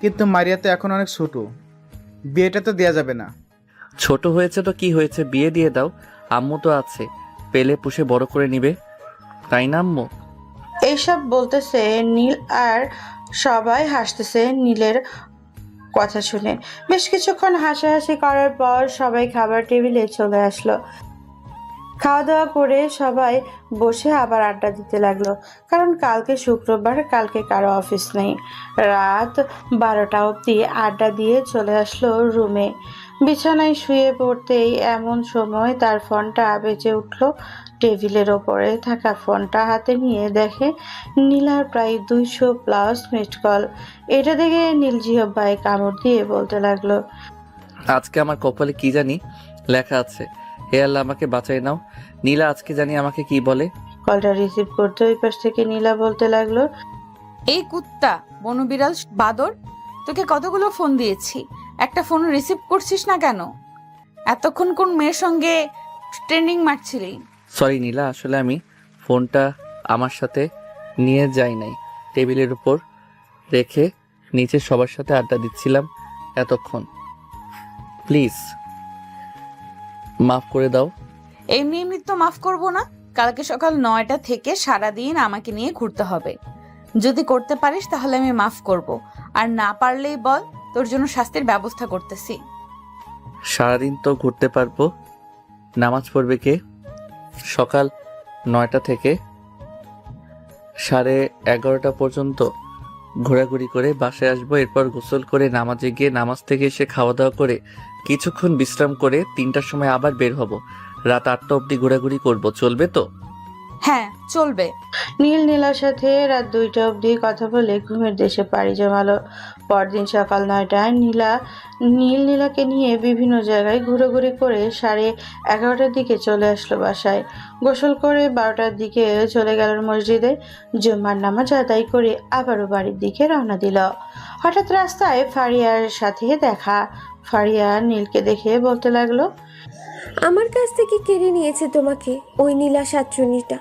কিন্তু মারিয়া তো এখন অনেক ছোট, বিয়েটা তো দেয়া যাবে না। ছোট হয়েছে তো কি হয়েছে, বিয়ে দিয়ে দাও। আম্মু তো আছে, পেলে পুষে বড় করে নিবে, তাই না আম্মু? এইসব বলতেছে নীল আর সবাই হাসতেছে নীলের কথা শুনে। বেশ কিছুক্ষণ হাসাহাসি করার পর সবাই খাবার টেবিলে চলে আসলো। খাওয়া দাওয়া করে সবাই বসে আবার আড্ডা দিতে লাগলো, কারণ কালকে শুক্রবার, কালকে কারো অফিস নেই। রাত 12টা অবধি আড্ডা দিয়ে চলে আসলো রুমে। বিছানায় শুয়ে পড়তেই এমন সময় তার ফোনটা বেজে উঠল। টেবিলের ওপরে থাকা ফোনটা হাতে নিয়ে দেখে নীলার প্রায় 200+ মিসড কল। এটা দেখে নীল জিহ্বায় কামড় দিয়ে বলতে লাগলো, আজকে আমার কপালে কি জানি লেখা আছে, হে আল্লাহ আমাকে বাঁচাই নাও। নীলা আজকে জানি আমাকে কি বলে। কলটা রিসিভ করতে ওই পাশ থেকে নীলা বলতে লাগলো, এই কুত্তা বনবিড়াল বাদর, তোকে কতগুলো ফোন দিয়েছি, একটা ফোন রিসিভ করছিস না কেন? এতক্ষণ কোন মেয়ের সঙ্গে ট্রেন্ডিং মারছিলি? সরি নীলা, আসলে আমি ফোনটা আমার সাথে নিয়ে যাই নাই, টেবিলের উপর রেখে নিচে সবার সাথে আড্ডা দিচ্ছিলাম এতক্ষণ। প্লিজ মাফ করে দাও। এমনি এমনি তো মাফ করব না। কালকে সকাল 9টা থেকে সারাদিন আমাকে নিয়ে ঘুরতে হবে। যদি করতে পারিস তাহলে আমি মাফ করব, আর না পারলেই বল, তোর জন্য শাস্তির ব্যবস্থা করতেছি। সারাদিন তো ঘুরতে পারবো, নামাজ পড়বে কে? সকাল 9টা থেকে 11:30 পর্যন্ত ঘোরাঘুরি করে বাসায় আসবো, এরপর গোসল করে নামাজে গিয়ে নামাজ থেকে এসে খাওয়া দাওয়া করে কিছুক্ষণ বিশ্রাম করে 3টার সময় আবার বের হব। রাত 8টা অবধি ঘোরাঘুরি করব, চলবে তো? হ্যাঁ চলবে। নীল নীলার সাথে রাত 2টা অবধি কথা বলে ঘুমের দেশে পাড়ি জমালো। পরদিন সকাল 9টায় নীলাকে নিয়ে বিভিন্ন জায়গায় ঘুরোঘুরি করে 11:30টার দিকে চলে আসলো বাসায়। গোসল করে 12টার দিকে চলে গেল মসজিদে। জুম্মার নামাজ আদায় করে আবারও বাড়ির দিকে রওনা দিল। হঠাৎ রাস্তায় ফারিয়ার সাথে দেখা। ফারিয়া নীলকে দেখে বলতে লাগলো, আমার কাছ থেকে কেড়ে নিয়েছে তোমাকে ওই নীলা শাকচুন্নিটা।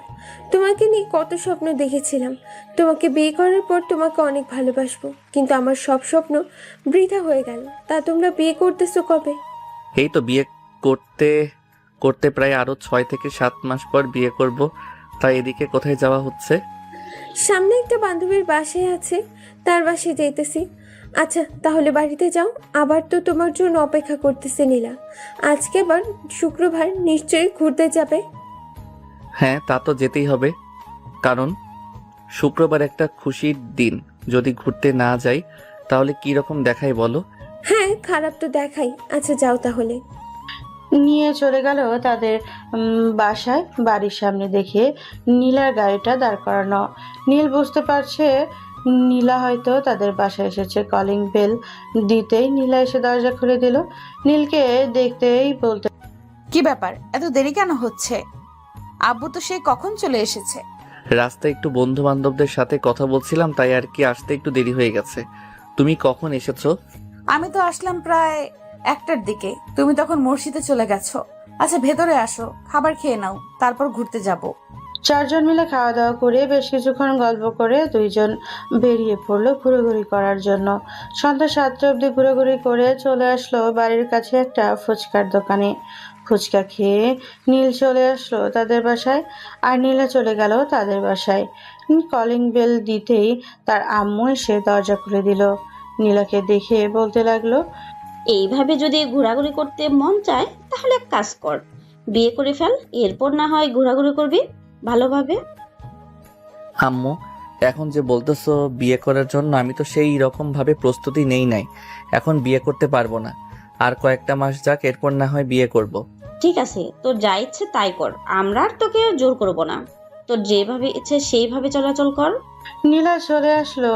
তোমাকে নিয়ে কত স্বপ্ন দেখেছিলাম, তোমাকে বিয়ে করার পর তোমাকে অনেক ভালোবাসবো, কিন্তু আমার সব স্বপ্ন বৃথা হয়ে গেল। তা তোমরা বিয়ে করতেছো কবে? এই তো বিয়ে করতে করতে প্রায় আরো 6 থেকে 7 মাস পর বিয়ে করব। তাই এদিকে কোথায় যাওয়া হচ্ছে? সামনে একটা বান্ধবীর বাসায় আছে, তার বাসায় যাইতেছি। আচ্ছা তাহলে বাড়িতে যাও, আবার তো তোমার জন্য অপেক্ষা করতেছে নীলা। আজকে আবার শুক্রবার, নিশ্চয়ই ঘুরতে যাবে। হ্যাঁ তা তো যেতেই হবে, কারণ শুক্রবার একটা খুশির দিন। যদি ঘুরতে না যাই তাহলে কি রকম দেখাই বলো? হ্যাঁ খারাপ তো দেখাই। আচ্ছা যাও তাহলে। নিয়ে চলে গেল তাদের বাসায়। বাড়ির সামনে দেখে নীলার গাড়িটা দাঁড় করানো। নীল বুঝতে পারছে নীলা হয়তো তাদের বাসায় এসেছে। কলিং বেল দিতেই নীলা এসে দরজা খুলে দিল। নীলকে দেখতেই বলতে, কি ব্যাপার, এত দেরি কেন হচ্ছে? আব্বু তো সেই কখন চলে এসেছে। রাস্তায় একটু বন্ধু বান্ধবদের সাথে কথা বলছিলাম, তাই আর কি আসতে একটু দেরি হয়ে গেছে। তুমি কখন এসেছো? আমি তো আসলাম প্রায় 1টার দিকে, তুমি তখন মসজিদে চলে গেছো। আচ্ছা ভেতরে আসো, খাবার খেয়ে নাও, তারপর ঘুরতে যাব। 4 জন মিলে খাওয়া দাওয়া করে বেশ কিছুক্ষণ গল্প করে 2 জন বেরিয়ে পড়লো ঘোরাঘুরি করার জন্য। সন্ধ্যা 7টা অবধি ঘোরাঘুরি করে চলে আসলো বাড়ির কাছে একটা ফুচকার দোকানে। ফুচকা খেয়ে নীল চলে আসলো তাদের বাসায়, আর নীলা চলে গেল তাদের বাসায়। কলিং বেল দিতেই তার আম্মু এসে দরজা খুলে দিল। নীলাকে দেখে বলতে লাগলো, এইভাবে যদি ঘোরাঘুরি করতে মন চায় তাহলে এক কাজ কর, বিয়ে করে ফেল, এরপর না হয় ঘোরাঘুরি করবি ভালোভাবে। আম্মু এখন যে বলতেছো বিয়ে করার জন্য, আমি তো সেই রকম ভাবে প্রস্তুতি নেই নাই। এখন বিয়ে করতে পারবো না, আর কয়েকটা মাস যাক, এরপর না হয় বিয়ে করব। ঠিক আছে, তোর যা ইচ্ছে তাই কর, আমরা আর তোকে জোর করব না। তোর যেভাবে ইচ্ছে সেইভাবে চলাচল কর। নীলা চলে আসলো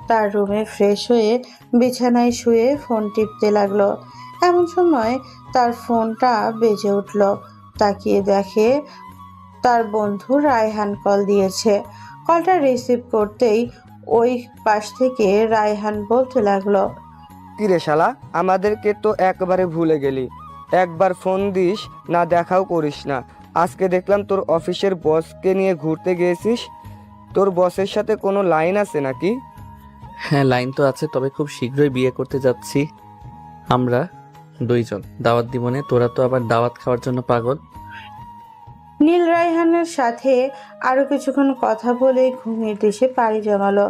তার রুমে। ফ্রেশ হয়ে বিছানায় শুয়ে ফোন টিপতে লাগলো। এমন সময় তার ফোনটা বেজে উঠল। তাকিয়ে দেখে তার বন্ধু রায়হান কল দিয়েছে। কলটা রিসিভ করতেই ওই পাশ থেকে রায়হান বলতে লাগলো, কিরে শালা, আমাদেরকে তো একবারে ভুলে গেলি। একবার ফোন দিস না, দেখাও করিস না। আজকে দেখলাম তোর অফিসের বসকে নিয়ে ঘুরতে গিয়েছিস। তোর বসের সাথে কোনো লাইন আছে নাকি? হ্যাঁ লাইন তো আছে, তবে খুব শীঘ্রই বিয়ে করতে যাচ্ছি আমরা 2 জন। দাওয়াত দিবনে, তোরা তো আবার দাওয়াত খাওয়ার জন্য পাগল। নীল রায়হানের সাথে আরো কিছুক্ষণ কথা বলে ঘুমের দেশে পাড়ি জমালো,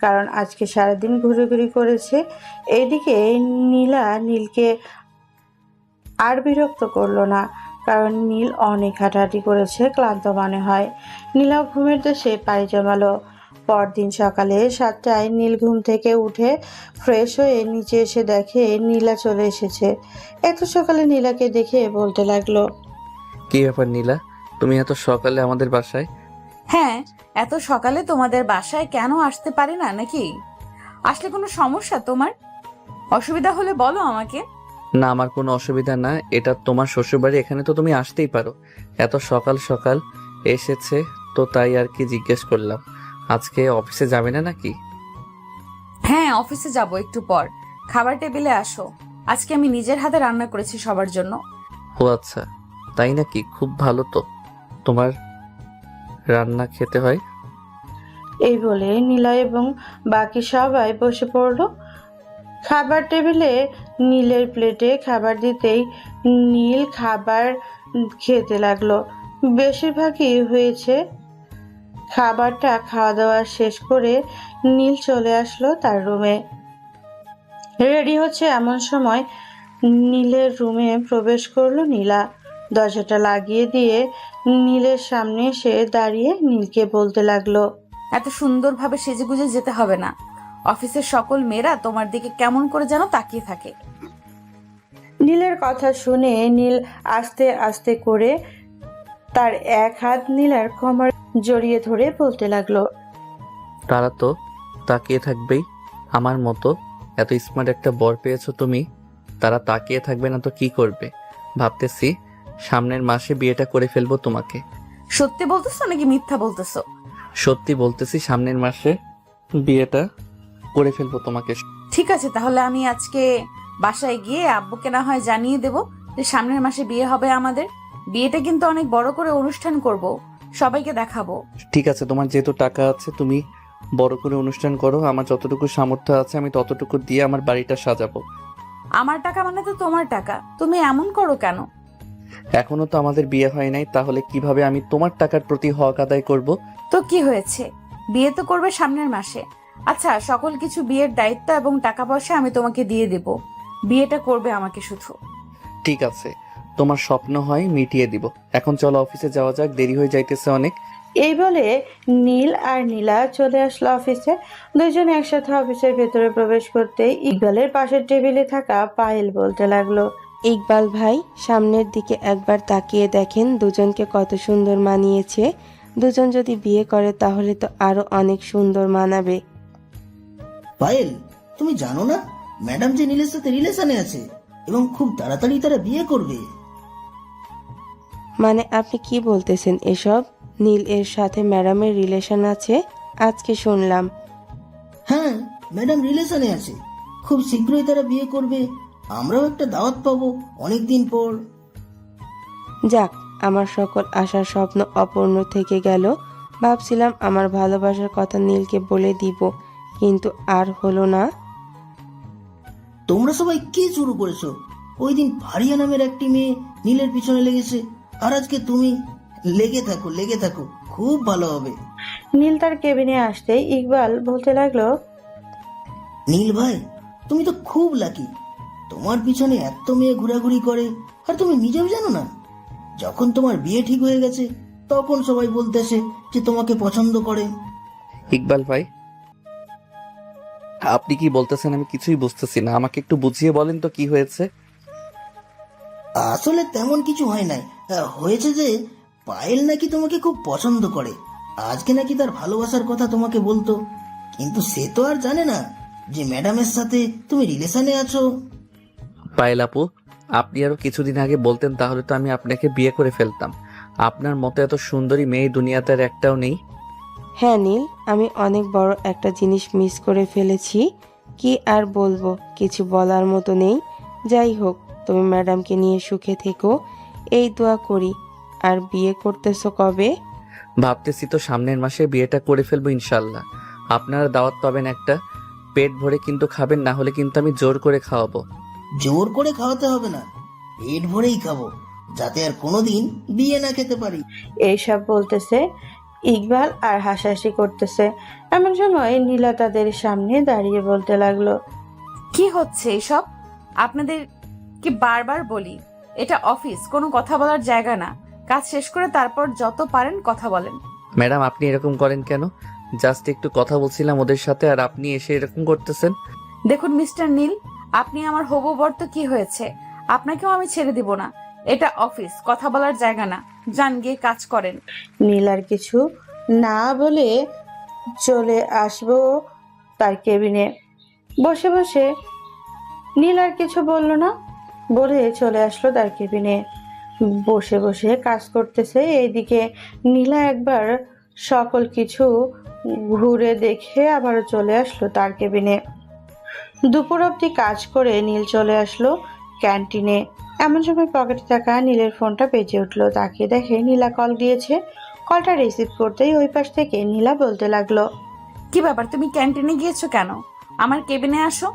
কারণ আজকে সারাদিন ঘুরেঘুরি করেছে। এইদিকে নীলকে আর বিরক্ত করলো না, কারণ নীল অনেক হাঁটাহাঁটি করেছে, ক্লান্ত মনে হয়। নীলাও ঘুমের দেশে পাড়ি জমালো। পরদিন সকালে 7টায় নীল ঘুম থেকে উঠে ফ্রেশ হয়ে নিচে এসে দেখে নীলা চলে এসেছে। এত সকালে নীলাকে দেখে বলতে লাগলো, কি ব্যাপার নীলা, তুমি এত সকালে আমাদের বাসায়? হ্যাঁ, এত সকালে তোমাদের বাসায় কেন আসতে পারি না নাকি? আসলে কোনো সমস্যা তোমার? অসুবিধা হলে বলো আমাকে। না, আমার কোনো অসুবিধা না, এটা তোমার শ্বশুরবাড়ি, এখানে তো তুমি আসতেই পারো। এত সকাল সকাল এসেছে তো তাই আর কি জিজ্ঞেস করলাম। আজকে অফিসে যাবে না নাকি? হ্যাঁ, অফিসে যাব একটু পর। খাবার টেবিলে আসো, আজকে আমি নিজের হাতে রান্না করেছি সবার জন্য। ও আচ্ছা, তাই নাকি? খুব ভালো তো, তোমার রান্না খেতে হয়। এই বলে নীলা এবং বাকি সবাই বসে পড়লো। খাবার টেবিলে নীলের প্লেটে খাবার দিতেই নীল খাবার খেতে লাগলো। বেশিরভাগই হয়েছে। খাবারটা খাওয়া দাওয়া শেষ করে নীল চলে আসলো তার রুমে। রেডি হচ্ছে এমন সময় নীলের রুমে প্রবেশ করলো নীলা। দরজাটা লাগিয়ে দিয়ে নীলের সামনে এসে দাঁড়িয়ে নীলকে বলতে লাগলো, এত সুন্দরভাবে সেজেগুজে যেতে হবে না। অফিসের সকল মেয়েরা তোমার দিকে কেমন করে যেন তাকিয়ে থাকে। নীলের কথা শুনে নীল আস্তে আস্তে করে তার এক হাত নীলার কোমর জড়িয়ে ধরে বলতে লাগলো, তারা তো তাকিয়ে থাকবেই, আমার মতো এত স্মার্ট একটা বর পেয়েছো তুমি, তারা তাকিয়ে থাকবে না তো কি করবে? ভাবতেছি সামনের মাসে বিয়েটা করে ফেলবো তোমাকে। সত্যি বলতেছো নাকি মিথ্যা বলতেছো? সত্যি বলতেছি, সামনের মাসে বিয়েটা করে ফেলবো তোমাকে। ঠিক আছে, তাহলে আমি আজকে বাসায় গিয়ে আব্বুকে না হয় জানিয়ে দেব যে সামনের মাসে বিয়ে হবে আমাদের। বিয়েটা কিন্তু অনেক বড় করে অনুষ্ঠান করব, সবাইকে দেখাবো। ঠিক আছে, তোমার যেহেতু টাকা আছে তুমি বড় করে অনুষ্ঠান করো, আমার যতটুকু সামর্থ্য আছে আমি ততটুকু দিয়ে আমার বাড়িটা সাজাবো। আমার টাকা মানে তো তোমার টাকা, তুমি এমন করো কেন? এখনো তো আমাদের বিয়ে হয় নাই, তাহলে কিভাবে আমি তোমার টাকার প্রতি হক আদায় করব? তো কি হয়েছে, বিয়ে তো করবে সামনের মাসে। আচ্ছা, সকল কিছু বিয়ের দায়িত্ব এবং টাকা পয়সা আমি তোমাকে দিয়ে দেব, বিয়েটা করবে আমাকে শুধু। ঠিক আছে, তোমার স্বপ্ন হয় মিটিয়ে দিব। এখন চলো অফিসে যাওয়া যাক, দেরি হয়ে যাইতেছে অনেক। এই বলে নীল আর নীলা চলে আসলো অফিসে। দুজন একসাথে অফিসের ভেতরে প্রবেশ করতে ইকবালের পাশের টেবিলে থাকা পায়েল বলতে লাগলো, ইকবাল ভাই, সামনের দিকে একবার তাকিয়ে দেখেন দুজনকে কত সুন্দর মানিয়েছে। দুজন যদি বিয়ে করে তাহলে তো আরো অনেক সুন্দর মানাবে। পায়েল, তুমি জানো না ম্যাডাম যে নীলের সাথে রিলেশনে আছে এবং খুব তাড়াতাড়ি তারা বিয়ে করবে? মানে আপনি কি বলতেছেন এসব? নীল এর সাথে ম্যাডামের রিলেশন আছে? আজকে শুনলাম। হ্যাঁ, ম্যাডাম রিলেশনে আছে, খুব শীঘ্রই তারা বিয়ে করবে। আমরাও একটা দাওয়াত পাবো অনেকদিন পর। যাক, আমার সকল আশার স্বপ্ন অপূর্ণ থেকে গেল। ভাবছিলাম আমার ভালোবাসার কথা নীলকে বলে দিব, কিন্তু আর হলো না। তোমরা সবাই কি শুরু করেছো? ওই দিন ফারিয়া নামের একটি মেয়ে নীলের পিছনে লেগেছে, আর আজকে তুমি। লেগে থাকো লেগে থাকো, খুব ভালো হবে। নীল তার কেবিনে আসতেই ইকবাল বলতে লাগলো, নীল ভাই, তুমি তো খুব লাকি। তোমার পিছনে এত মেয়ে ঘোরাঘুরি করে আর তুমি নিজেও জানো না। যখন তোমার বিয়ে ঠিক হয়ে গেছে তখন সবাই বলতেছে যে তোমাকে পছন্দ করে। ইকবাল ভাই, আপনি কি বলতেছেন আমি কিছুই বুঝতেছি না, আমাকে একটু বুঝিয়ে বলেন তো কি হয়েছে। আসলে তেমন কিছু হয় নাই, হয়েছে যে পায়েল নাকি তোমাকে খুব পছন্দ করে। আজকে নাকি তার ভালোবাসার কথা তোমাকে বলতো, কিন্তু সে তো আর জানে না যে ম্যাডামের সাথে তুমি রিলেশনে আছো। পায়েল আপু, আপনি আরো কিছুদিন আগে বলতেন তাহলে তো আমি আপনাকে বিয়ে করে ফেলতাম। আপনার মতো এত সুন্দরী মেয়ে দুনিয়াতে আর একটাও নেই। হ্যাঁ নীল, আমি অনেক বড় একটা জিনিস মিস করে ফেলেছি। কি আর বলবো, কিছু বলার মতো নেই। যাই হোক, তুমি ম্যাডামকে নিয়ে সুখে থেকো, এই দোয়া করি। আর বিয়ে করতেছো কবে? ভাবতেছি তো সামনের মাসে বিয়েটা করে ফেলবো ইনশাল্লাহ। আপনারা দাওয়াত পাবেন একটা, পেট ভরে কিন্তু খাবেন, না হলে কিন্তু আমি জোর করে খাওয়াবো। জোর করে খাওয়াতে হবে না, পেট ভরেই খাবো। যাতে আর কোনোদিন বিয়ে না খেতে পারি। এইসব বলতেছে ইকবাল আর হাসাহাসি করতেছে। এমন সময় নীলা তাদের সামনে দাঁড়িয়ে বলতে লাগলো, কি হচ্ছে এসব? আপনাদের কি বারবার বলি, এটা অফিস, কোনো কথা বলার জায়গা না। কাজ শেষ করে তারপর যত পারেন কথা বলেন। ম্যাডাম আপনি এরকম করেন কেন? জাস্ট একটু কথা বলছিলাম ওদের সাথে আর আপনি এসে এরকম করতেছেন। দেখুন মিস্টার নীল, আপনি আমার হবু বর তো কি হয়েছে, আপনাকেও আমি ছেড়ে দিব না। এটা অফিস, কথা বলার জায়গা না। যান গিয়ে কাজ করেন। নীল আর কিছু না বলে চলে আসবো তার কেবিনে। বসে বসে নীল আর কিছু বলল না, বলে চলে আসলো তার কেবিনে। বসে বসে কাজ করতেছে। এইদিকে নীলা একবার সকল কিছু ঘুরে দেখে আবারও চলে আসলো তার কেবিনে। দুপুর অবধি কাজ করে নীল চলে আসলো ক্যান্টিনে। এমন সময় পকেটে থাকা নীলের ফোনটা বেজে উঠলো। তাকে দেখে নীলা কল দিয়েছে। কলটা রিসিভ করতেই ওই পাশ থেকে নীলা বলতে লাগলো, কি ব্যাপার, তুমি ক্যান্টিনে গিয়েছো কেন? আমার কেবিনে আসো,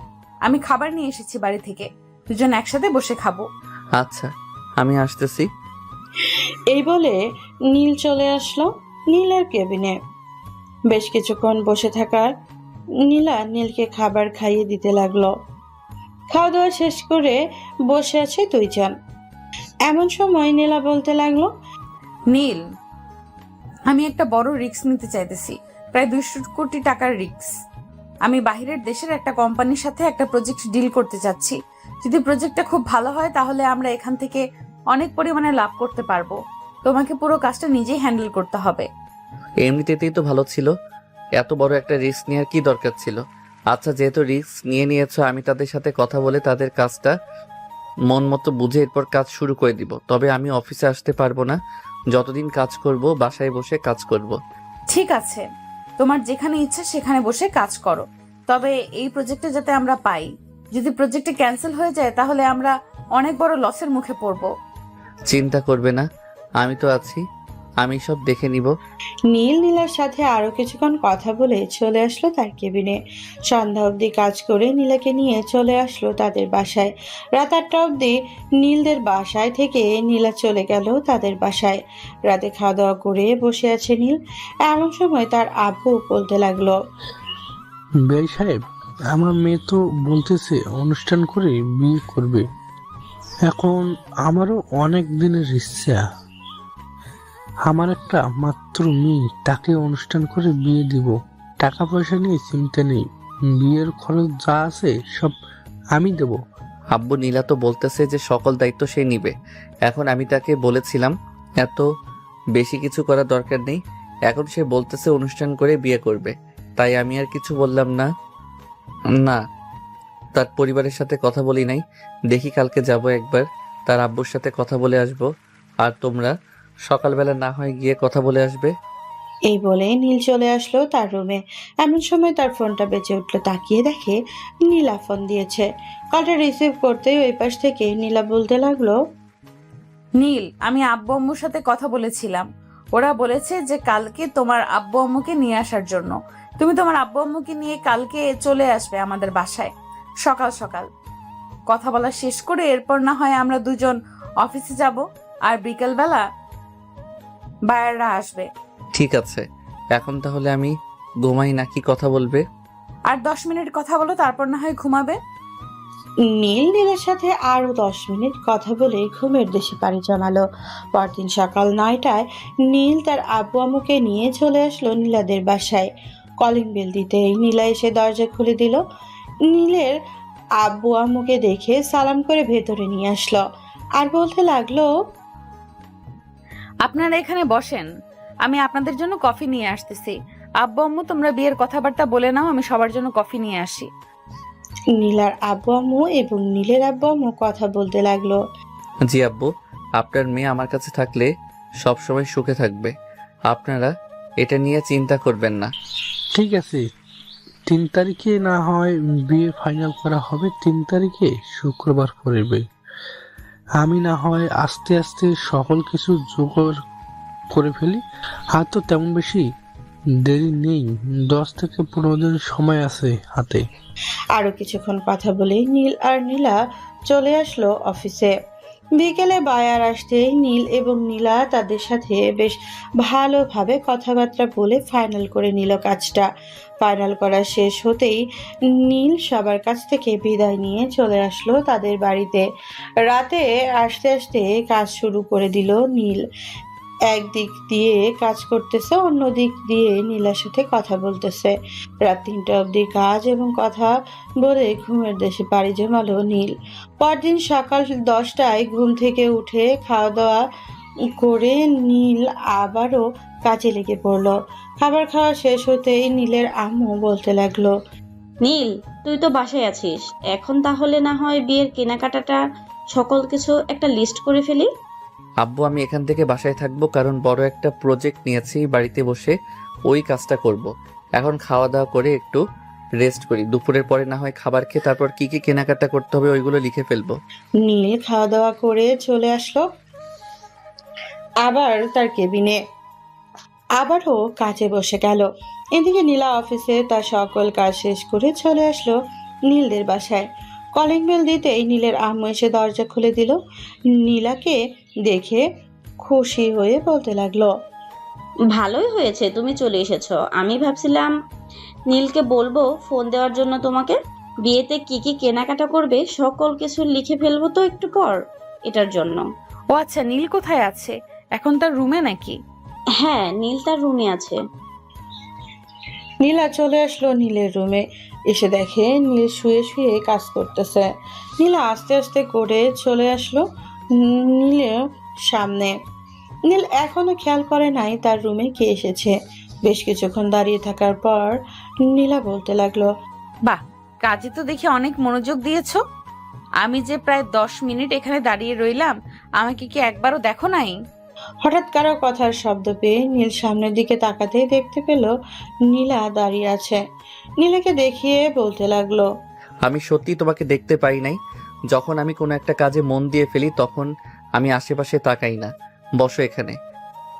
আমি খাবার নিয়ে এসেছি বাড়ি থেকে, দুজন একসাথে বসে খাবো। আচ্ছা আমি আসতেছি। এই বলে নীল চলে আসলো নীলের কেবিনে। বেশ কিছুক্ষণ বসে থাকার নীলা নীলকে খাবার খাইয়ে দিতে লাগলো। খাওয়া দাওয়া শেষ করে বসে আছে দুইজন। এমন সময় নীলা বলতে লাগলো, নীল, আমি একটা বড় রিস্ক নিতে চাইতেছি, প্রায় 200 কোটি টাকার রিস্ক। আমি বাহিরের দেশের একটা কোম্পানির সাথে একটা প্রজেক্ট ডিল করতে চাচ্ছি। যদি প্রজেক্টটা খুব ভালো হয় তাহলে আমরা এখান থেকে অনেক পরিমাণে লাভ করতে পারবো। তোমাকে পুরো কাজটা নিজেই হ্যান্ডেল করতে হবে। এমনিতেই তো ভালো ছিল, এত বড় একটা রিস্ক নেওয়ার কি দরকার ছিল? আচ্ছা যেহেতু রিস্ক নিয়ে নিয়েছো, আমি তাদের সাথে কথা বলে তাদের কাজটা মন মতো বুঝে এরপর কাজ শুরু করে দিব। তবে আমি অফিসে আসতে পারবো না, যতদিন কাজ করব বাসায় বসে কাজ করব। ঠিক আছে, তোমার যেখানে ইচ্ছা সেখানে বসে কাজ করো, তবে এই প্রজেক্টে যাতে আমরা পাই। যদি প্রজেক্টে ক্যান্সেল হয়ে যায় তাহলে আমরা অনেক বড় লসের মুখে পড়বো। চিন্তা করবে না, আমি তো আছি, আমি সব দেখে নিব। নীল নীলার সাথে আরো কিছুক্ষণ কথা বলে চলে আসলো তার কেবিনে। সন্ধ্যা অবধি কাজ করে নীলাকে নিয়ে চলে আসলো তাদের বাসায়। রাত 8টা অবধি নীলদের বাসায় থেকে নীলা চলে গেল তাদের বাসায়। রাতে খাওয়া দাওয়া করে বসে আছে নীল। এমন সময় তার আব্বু বলতে লাগলো, বেই সাহেব, আমার মেয়ে তো বলতেছে অনুষ্ঠান করে বিয়ে করবে। এখন আমারও অনেক দিনের ইচ্ছা, আমার একটা মাত্র মেয়ে, তাকে অনুষ্ঠান করে বিয়ে দিব। টাকা পয়সা নিয়ে চিন্তা নেই, বিয়ের খরচ যা আছে সব আমি দেব। আব্বু নীলা তো বলতেছে যে সকল দায়িত্ব সে নিবে। এখন আমি তাকে বলেছিলাম এত বেশি কিছু করার দরকার নেই, এখন সে বলতেছে অনুষ্ঠান করে বিয়ে করবে, তাই আমি আর কিছু বললাম না। না, তার পরিবারের সাথে কথা বলি নাই, দেখি কালকে যাব একবার, তার আব্বুর সাথে কথা বলে আসব। আর তোমরা সকালবেলা না হয় গিয়ে কথা বলে আসবে। এই বলে নীল চলে আসলো তার রুমে। এমন সময় তার ফোনটা বেজে উঠলো। তাকিয়ে দেখে নীলা ফোন দিয়েছে। কলটা রিসিভ করতেই ওই পাশ থেকে নীলা বলতে লাগলো, নীল, আমি আব্বু আম্মুর সাথে কথা বলেছিলাম, ওরা বলেছে যে কালকে তোমার আব্বু আম্মুকে নিয়ে আসার জন্য। তুমি তোমার আব্বু আম্মুকে নিয়ে কালকে চলে আসবে আমাদের বাসায় সকাল সকাল। কথা বলা শেষ করে এরপর না হয় আমরা দুজন অফিসে যাব, আর বিকেলবেলা বায়াররা আসবে। ঠিক আছে, এখন তাহলে আমি ঘুমাই নাকি কথা বলবে? আর 10 মিনিট কথা বলো, তারপর না হয় ঘুমাবে। নীল নীলের সাথে আরো 10 মিনিট কথা বলে ঘুমের দেশে পাড়ি জমালো। পরদিন সকাল 9টায় নীল তার আব্বু আম্মুকে নিয়ে চলে আসলো নীলাদের বাসায়। কলিং বেল দিতেই নীলা এসে দরজা খুলে দিল। নীলের আব্বু আম্মুকে দেখে সালাম করে ভেতরে নিয়ে আসলো আর বলতে লাগলো, আপনারা এখানে বসেন, আমি আপনাদের জন্য কফি নিয়ে আসতেছি। আব্বু আম্মু তোমরা বিয়ের কথাবার্তা বলে নাও, আমি সবার জন্য কফি নিয়ে আসি। নীলার আব্বু আম্মু এবং নীলের আব্বু আম্মু কথা বলতে লাগলো, জি আব্বু, আপনার মেয়ে আমার কাছে থাকলে সব সময় সুখে থাকবে, আপনারা এটা নিয়ে চিন্তা করবেন না। ঠিক আছে, 3 তারিখে না হয় বিয়ে ফাইনাল করা হবে, 3 তারিখে শুক্রবার করবে। আমি না হয় আস্তে আস্তে সকল কিছু জোগাড় করে ফেলি। আর তো তেমন বেশি দেরি নেই, 10 থেকে 15 দিন সময় আছে হাতে। আরো কিছুক্ষণ কথা বলে নীল আর নীলা চলে আসলো অফিসে। বিকেলে বায়ার আসতেই নীল এবং নীলা তাদের সাথে বেশ ভালোভাবে কথাবার্তা বলে ফাইনাল করে নিল কাজটা। ফাইনাল করা শেষ হতেই নীল সবার কাছ থেকে বিদায় নিয়ে চলে আসলো তাদের বাড়িতে। রাতে আসতে আসতে কাজ শুরু করে দিল নীল। একদিক দিয়ে কাজ করতেছে, অন্য দিক দিয়ে নীলার সাথে কথা বলতেছে। রাত 3টা অবধি কাজ এবং কথা বলে ঘুমের দেশে পাড়ি জমালো নীল। পরদিন সকাল 10টায় ঘুম থেকে উঠে খাওয়া দাওয়া করে নীল আবারও কাজে লেগে পড়লো। খাবার খাওয়া শেষ হতেই নীলের আম্মু বলতে লাগলো, নীল, তুই তো বাসায় আছিস, এখন তাহলে না হয় বিয়ের কেনাকাটাটা সকল কিছু একটা লিস্ট করে ফেলি। আব্বু, আমি এখান থেকে বাসায় থাকবো, কারণ বড় একটা প্রজেক্ট নিয়েছি। বাড়িতে বসে ওই কাজটা করব। এখন খাওয়া দাওয়া করে একটু রেস্ট করি, দুপুরের পরে না হয় খাবার খেয়ে তারপর কি কি কেনাকাটা করতে হবে ওইগুলো লিখে ফেলবো। নীল খাওয়া দাওয়া করে চলে আসলো আবার তার কেবিনে। আবারও কাজে বসে গেল। এদিকে নীলা অফিসে তার সকল কাজ শেষ করে চলে আসলো নীলদের বাসায়। কলিং বেল দিতেই নীলের আম্মু এসে দরজা খুলে দিল। নীলাকে দেখে খুশি হয়ে বলতে লাগলো, ভালোই হয়েছে তুমি চলে এসেছো। আমি ভাবছিলাম নীলকে বলবো ফোন দেওয়ার জন্য তোমাকে। বিয়েতে কি কি কেনাকাটা করবে সকল কিছু লিখে ফেলবো তো একটু পর, এটার জন্য। ও আচ্ছা, নীল কোথায় আছে? এখন তার রুমে নাকি? হ্যাঁ, নীল তার রুমে আছে। নীলা চলে আসলো নীলের রুমে। এসে দেখে নীল শুয়ে শুয়ে কাজ করতেছে। নীলা আস্তে আস্তে করে চলে আসলো নীলের সামনে। নীল এখনো খেয়াল করে নাই তার রুমে কে এসেছে। বেশ কিছুক্ষণ দাঁড়িয়ে থাকার পর নীলা বলতে লাগলো, বাহ, কাজে তো দেখি অনেক মনোযোগ দিয়েছো। আমি যে প্রায় 10 মিনিট এখানে দাঁড়িয়ে রইলাম, আমাকে কি একবারও দেখো নাই? হঠাৎ কারো কথার শব্দ পেয়ে নীল সামনের দিকে তাকাতেই দেখতে পেল নীলা দাঁড়িয়ে আছে। নীলাকে দেখিয়ে বলতে লাগলো, আমি সত্যি তোমাকে দেখতে পাই নাই। যখন আমি কোনো একটা কাজে মন দিয়ে ফেলি তখন আমি আশেপাশে তাকাই না। বসো এখানে।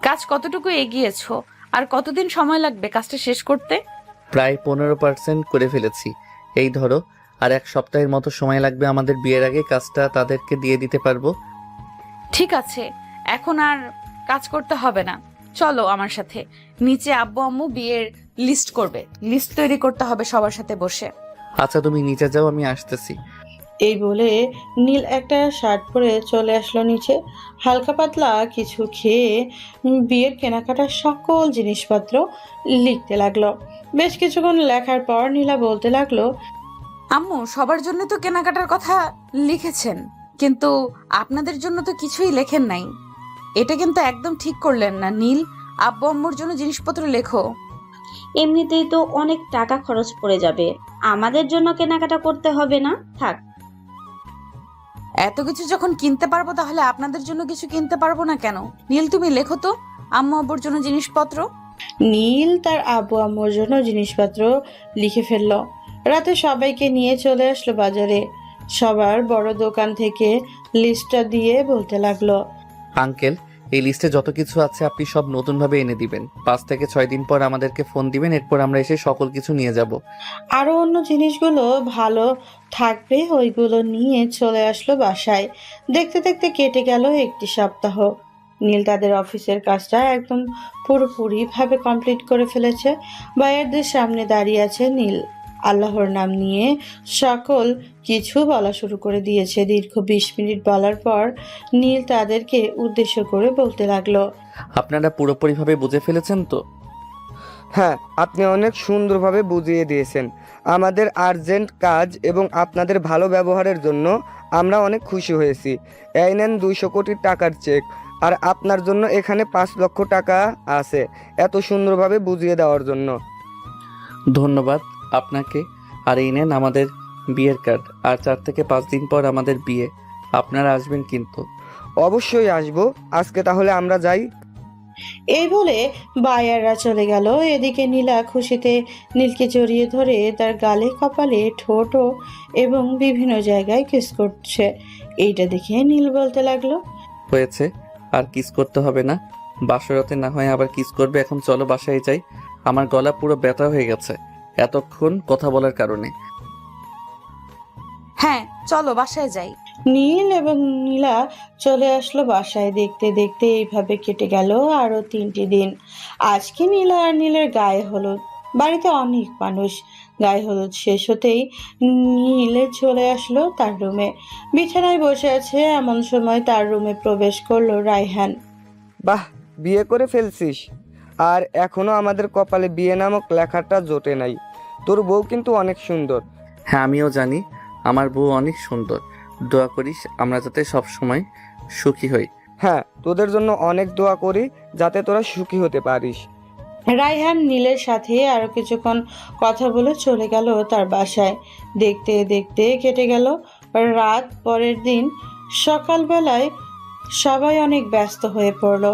কাজ কতটুকু এগিয়েছো? আর কতদিন সময় লাগবে কাজটা শেষ করতে? প্রায় 15% করে ফেলেছি। এই ধরো আর 1 সপ্তাহের মতো সময় লাগবে। আমাদের বিয়ের আগে কাজটা তাদেরকে দিয়ে দিতে পারবো। ঠিক আছে, এখন আর কাজ করতে হবে না, চলো আমার সাথে। নিচে আব্বু আম্মু বিয়ের লিস্ট করবে, লিস্ট তৈরি করতে হবে সবার সাথে বসে। আচ্ছা, তুমি নিচে যাও, আমি আসতেছি। এই বলে নীল একটা শার্ট পরে চলে আসলো নিচে। হালকা পাতলা কিছু খেয়ে বিয়ের কেনাকাটার সকল জিনিসপত্র লিখতে লাগলো। বেশ কিছুক্ষণ লেখার পর নীলা বলতে লাগলো, আম্মু, সবার জন্য তো কেনাকাটার কথা লিখেছেন, কিন্তু আপনাদের জন্য তো কিছুই লেখেন নাই। এটা কিন্তু একদম ঠিক করলেন না নীল। আব্বু আম্মুর জন্য জিনিসপত্র লেখো। এমনিতেই তো অনেক টাকা খরচ পড়ে যাবে, আমাদের জন্য কেনাকাটা করতে হবে না, থাক। এত কিছু যখন কিনতে পারবো তাহলে আপনাদের জন্য কিছু কিনতে পারবো না কেন? নীল, তুমি লেখো তো আম্মু আব্বুর জন্য জিনিসপত্র। নীল তার আব্বু আম্মুর জন্য জিনিসপত্র লিখে ফেললো। রাতে সবাইকে নিয়ে চলে আসলো বাজারে। সবার বড় দোকান থেকে লিস্টটা দিয়ে বলতে লাগলো, আঙ্কেল, এই লিস্টে যত কিছু আছে আপনি সব নতুনভাবে এনে দিবেন। 5 থেকে 6 দিন পর আমাদেরকে ফোন দিবেন, এরপর আমরা এসে সকল কিছু নিয়ে যাব। আরো অন্য জিনিসগুলো ভালো থাকবে ওইগুলো নিয়ে চলে আসলো বাসায়। দেখতে দেখতে কেটে গেল 1টি সপ্তাহ। নীল তাদের অফিসের কাজটা একদম পুরোপুরি ভাবে কমপ্লিট করে ফেলেছে। বায়ারদের সামনে দাঁড়িয়ে আছে নীল। আল্লাহর নাম নিয়ে সকল কিছু বলা শুরু করে দিয়েছে। দীর্ঘ 20 মিনিট বলার পর নীল তাদেরকে উদ্দেশ্য করে বলতে লাগলো, আপনারা পুরোপুরিভাবে বুঝে ফেলেছেন তো? হ্যাঁ, আপনি অনেক সুন্দরভাবে বুঝিয়ে দিয়েছেন। আমাদের আর্জেন্ট কাজ এবং আপনাদের ভালো ব্যবহারের জন্য আমরা অনেক খুশি হয়েছি। এই নেন 200 কোটি টাকার চেক, আর আপনার জন্য এখানে 5 লক্ষ টাকা আছে এত সুন্দরভাবে বুঝিয়ে দেওয়ার জন্য। ধন্যবাদ আপনাকে। আর এই নেন আমাদের বিয়ের কার্ড। আর 4 থেকে 5 দিন পর আমাদের বিয়ে। আপনারা আসবেন কিন্তু? অবশ্যই আসবো। আজকে তাহলে আমরা যাই। এই বলে বায়াররা চলে গেল। এদিকে নীলা খুশিতে নীলকে জড়িয়ে ধরে তার গালে, কপালে, ঠোঁট এবং বিভিন্ন জায়গায় কিস করছে। এইটা দেখে নীল বলতে লাগলো, হয়েছে, আর কিস করতে হবে না। বাসরাতে না হয় আবার কিস করবে। এখন চলো বাসায় যাই। আমার গলা পুরো ব্যথা হয়ে গেছে এতক্ষণ কথা বলার কারণে। হ্যাঁ, চলো বাসায় যাই। নীল এবং নীলা চলে আসলো বাসায়। দেখতে দেখতে এইভাবে কেটে গেল আরো 3টি দিন। আজকে নীলা আর নীলের গায়ে হলুদ। বাড়িতে অনেক মানুষ। গায়ে হলুদ শেষ হতেই নীল চলে আসলো তার রুমে। বিছানায় বসে আছে এমন সময় তার রুমে প্রবেশ করলো রায়হান। বাহ, বিয়ে করে ফেলছিস, আর এখনো আমাদের কপালে বিয়ে নামক লেখাটা জোটে নাই। তোর বউ কিন্তু অনেক সুন্দর। হ্যাঁ, আমিও জানি আমার বউ অনেক সুন্দর। দোয়া করিস আমরা যাতে সব সময় সুখী হই। হ্যাঁ, তোদের জন্য অনেক দোয়া করি যাতে তোরা সুখী হতে পারিস। রায়হান নীলের সাথে আরো কিছুক্ষণ কথা বলে চলে গেল তার বাসায়। দেখতে দেখতে কেটে গেল রাত। পরের দিন সকালবেলায় সবাই অনেক ব্যস্ত হয়ে পড়লো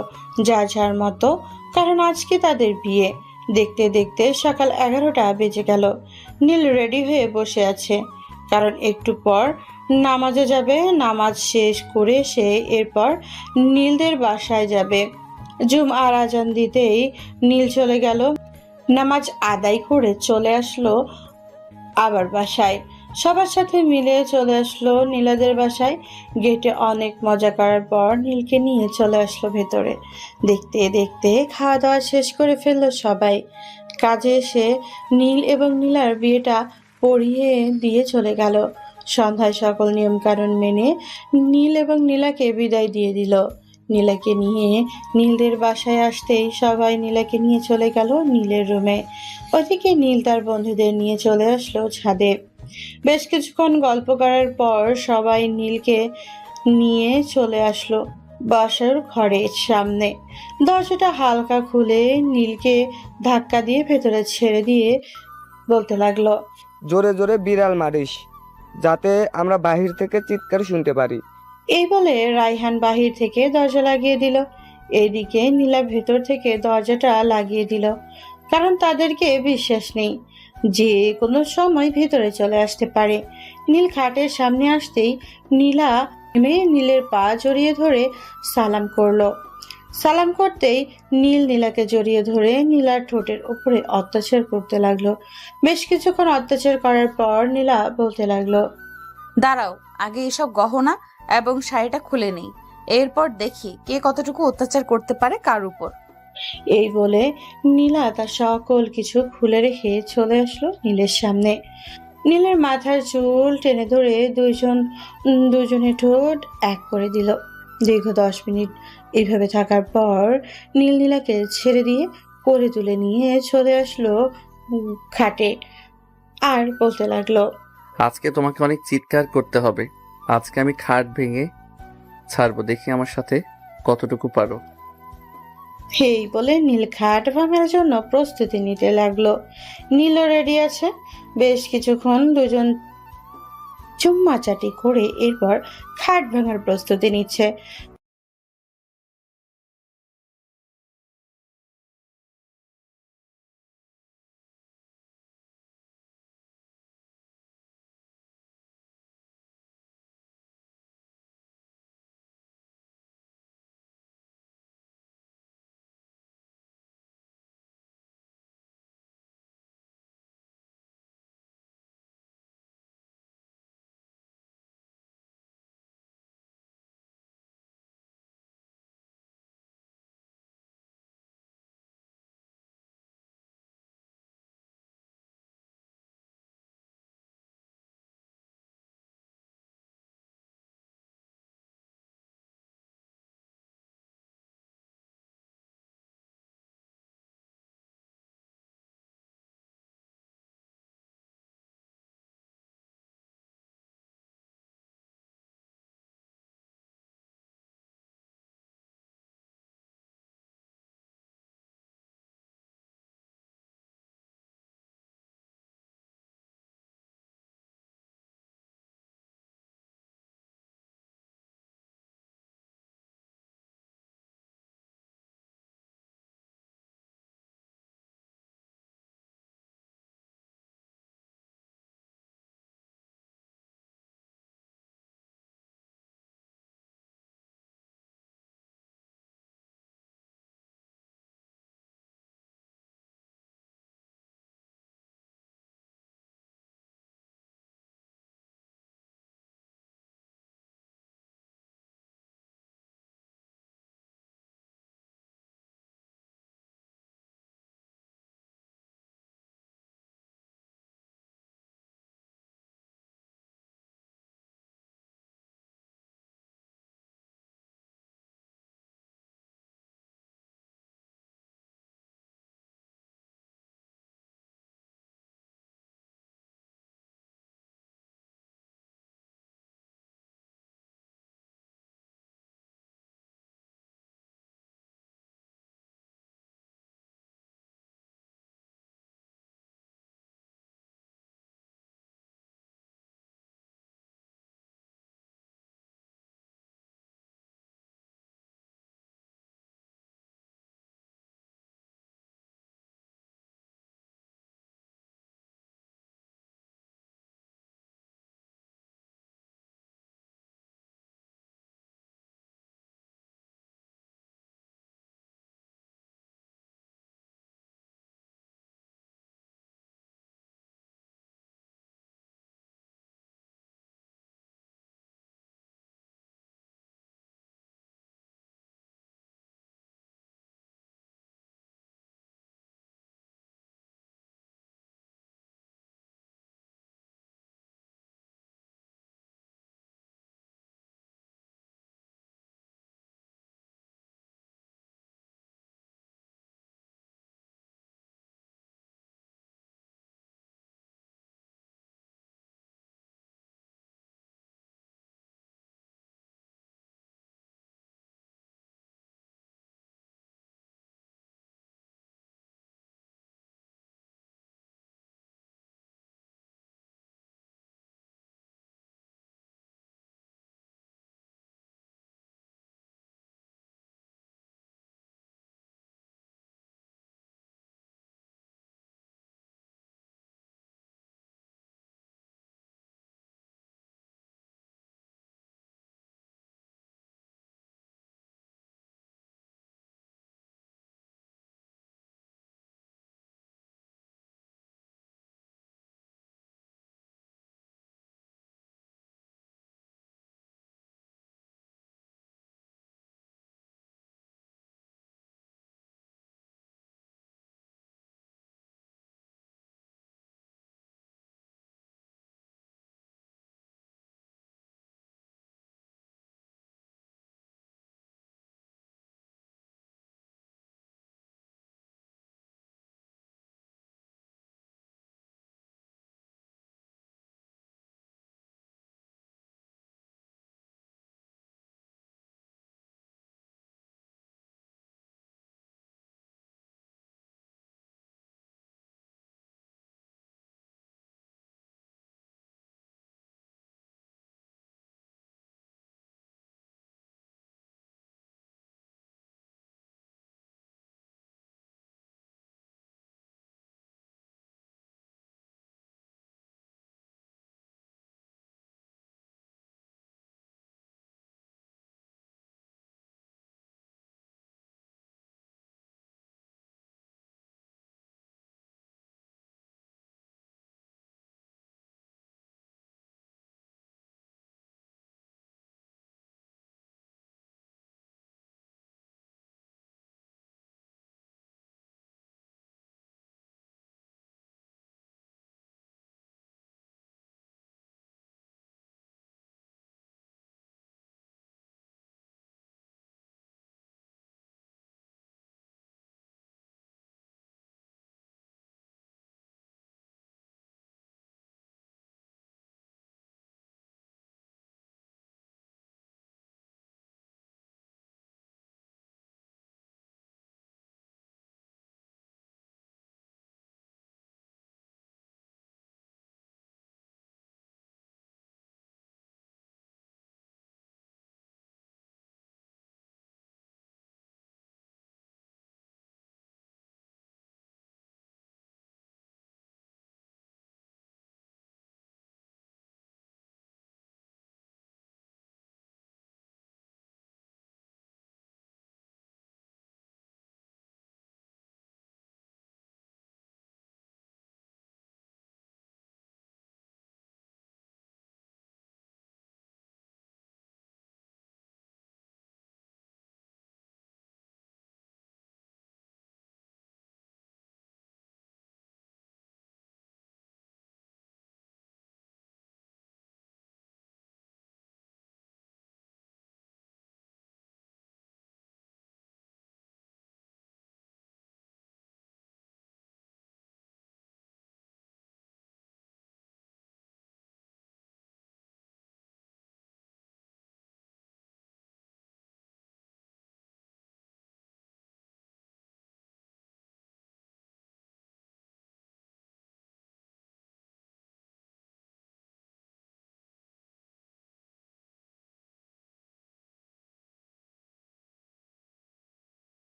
যার যার মতো, কারণ আজকে তাদের বিয়ে। দেখতে দেখতে সকাল 11টা বেজে গেল। নীল রেডি হয়ে বসে আছে, কারণ একটু পর নামাজে যাবে। নামাজ শেষ করে সে এরপর নীলদের বাসায় যাবে। জুমআর আজান দিতেই নীল চলে গেল। নামাজ আদায় করে চলে আসলো আবার বাসায়। সবার সাথে মিলে চলে আসলো নীলাদের বাসায়। গেটে অনেক মজা করার পর নীলকে নিয়ে চলে আসলো ভেতরে। দেখতে দেখতে খাওয়া দাওয়া শেষ করে ফেললো সবাই। কাজে এসে নীল এবং নীলার বিয়েটা পড়িয়ে দিয়ে চলে গেল। সন্ধ্যায় সকল নিয়মকানুন মেনে নীল এবং নীলাকে বিদায় দিয়ে দিল। নীলাকে নিয়ে নীলদের বাসায় আসতেই সবাই নীলাকে নিয়ে চলে গেল নীলের রুমে। ওইদিকে নীল তার বন্ধুদের নিয়ে চলে আসলো ছাদে। বেশ কিছুক্ষণ গল্প করার পর সবাই নীলকে নিয়ে চলে আসলো বাসার ঘরের সামনে। দরজাটা হালকা খুলে নীলকে ধাক্কা দিয়ে ভেতরে ছেড়ে দিয়ে বলতে লাগলো, জোরে জোরে বিড়াল মারিস যাতে আমরা বাহির থেকে চিৎকার শুনতে পারি। এই বলে রায়হান বাহির থেকে দরজা লাগিয়ে দিল। এদিকে নীলা ভেতর থেকে দরজাটা লাগিয়ে দিল, কারণ তাদেরকে বিশ্বাস নেই যে কোনো সময় ভেতরে চলে আসতে পারে। নীল খাটের সামনে আসতেই নীলা নীলের পা জড়িয়ে ধরে সালাম করলো। সালাম করতেই নীল নীলাকে জড়িয়ে ধরে নীলার ঠোঁটের উপরে অত্যাচার করতে লাগলো। বেশ কিছুক্ষণ অত্যাচার করার পর নীলা বলতে লাগলো, দাঁড়াও, আগে এসব গহনা এবং শাড়িটা খুলে নেই, এরপর দেখি কে কতটুকু অত্যাচার করতে পারে কার উপর। এই বলে নীলা তার সকল কিছু খুলে রেখে চলে আসলো নীলের সামনে। নীলের মাথার চুল টেনে ধরে দুজনে ঠোঁট এক করে দিল। দীর্ঘ 10 মিনিট এইভাবে থাকার পর নীল নীলাকে ছেড়ে দিয়ে কোলে তুলে নিয়ে চলে আসলো খাটে আর বলতে লাগলো, আজকে তোমাকে অনেক চিৎকার করতে হবে। আজকে আমি খাট ভেঙে ছাড়বো, দেখি আমার সাথে কতটুকু পারো। এই বলে নীল খাট ভাঙার জন্য প্রস্তুতি নিতে লাগলো। নীলও রেডি আছে। বেশ কিছুক্ষণ দুজন চুম্মাচাটি করে এরপর খাট ভাঙার প্রস্তুতি নিচ্ছে।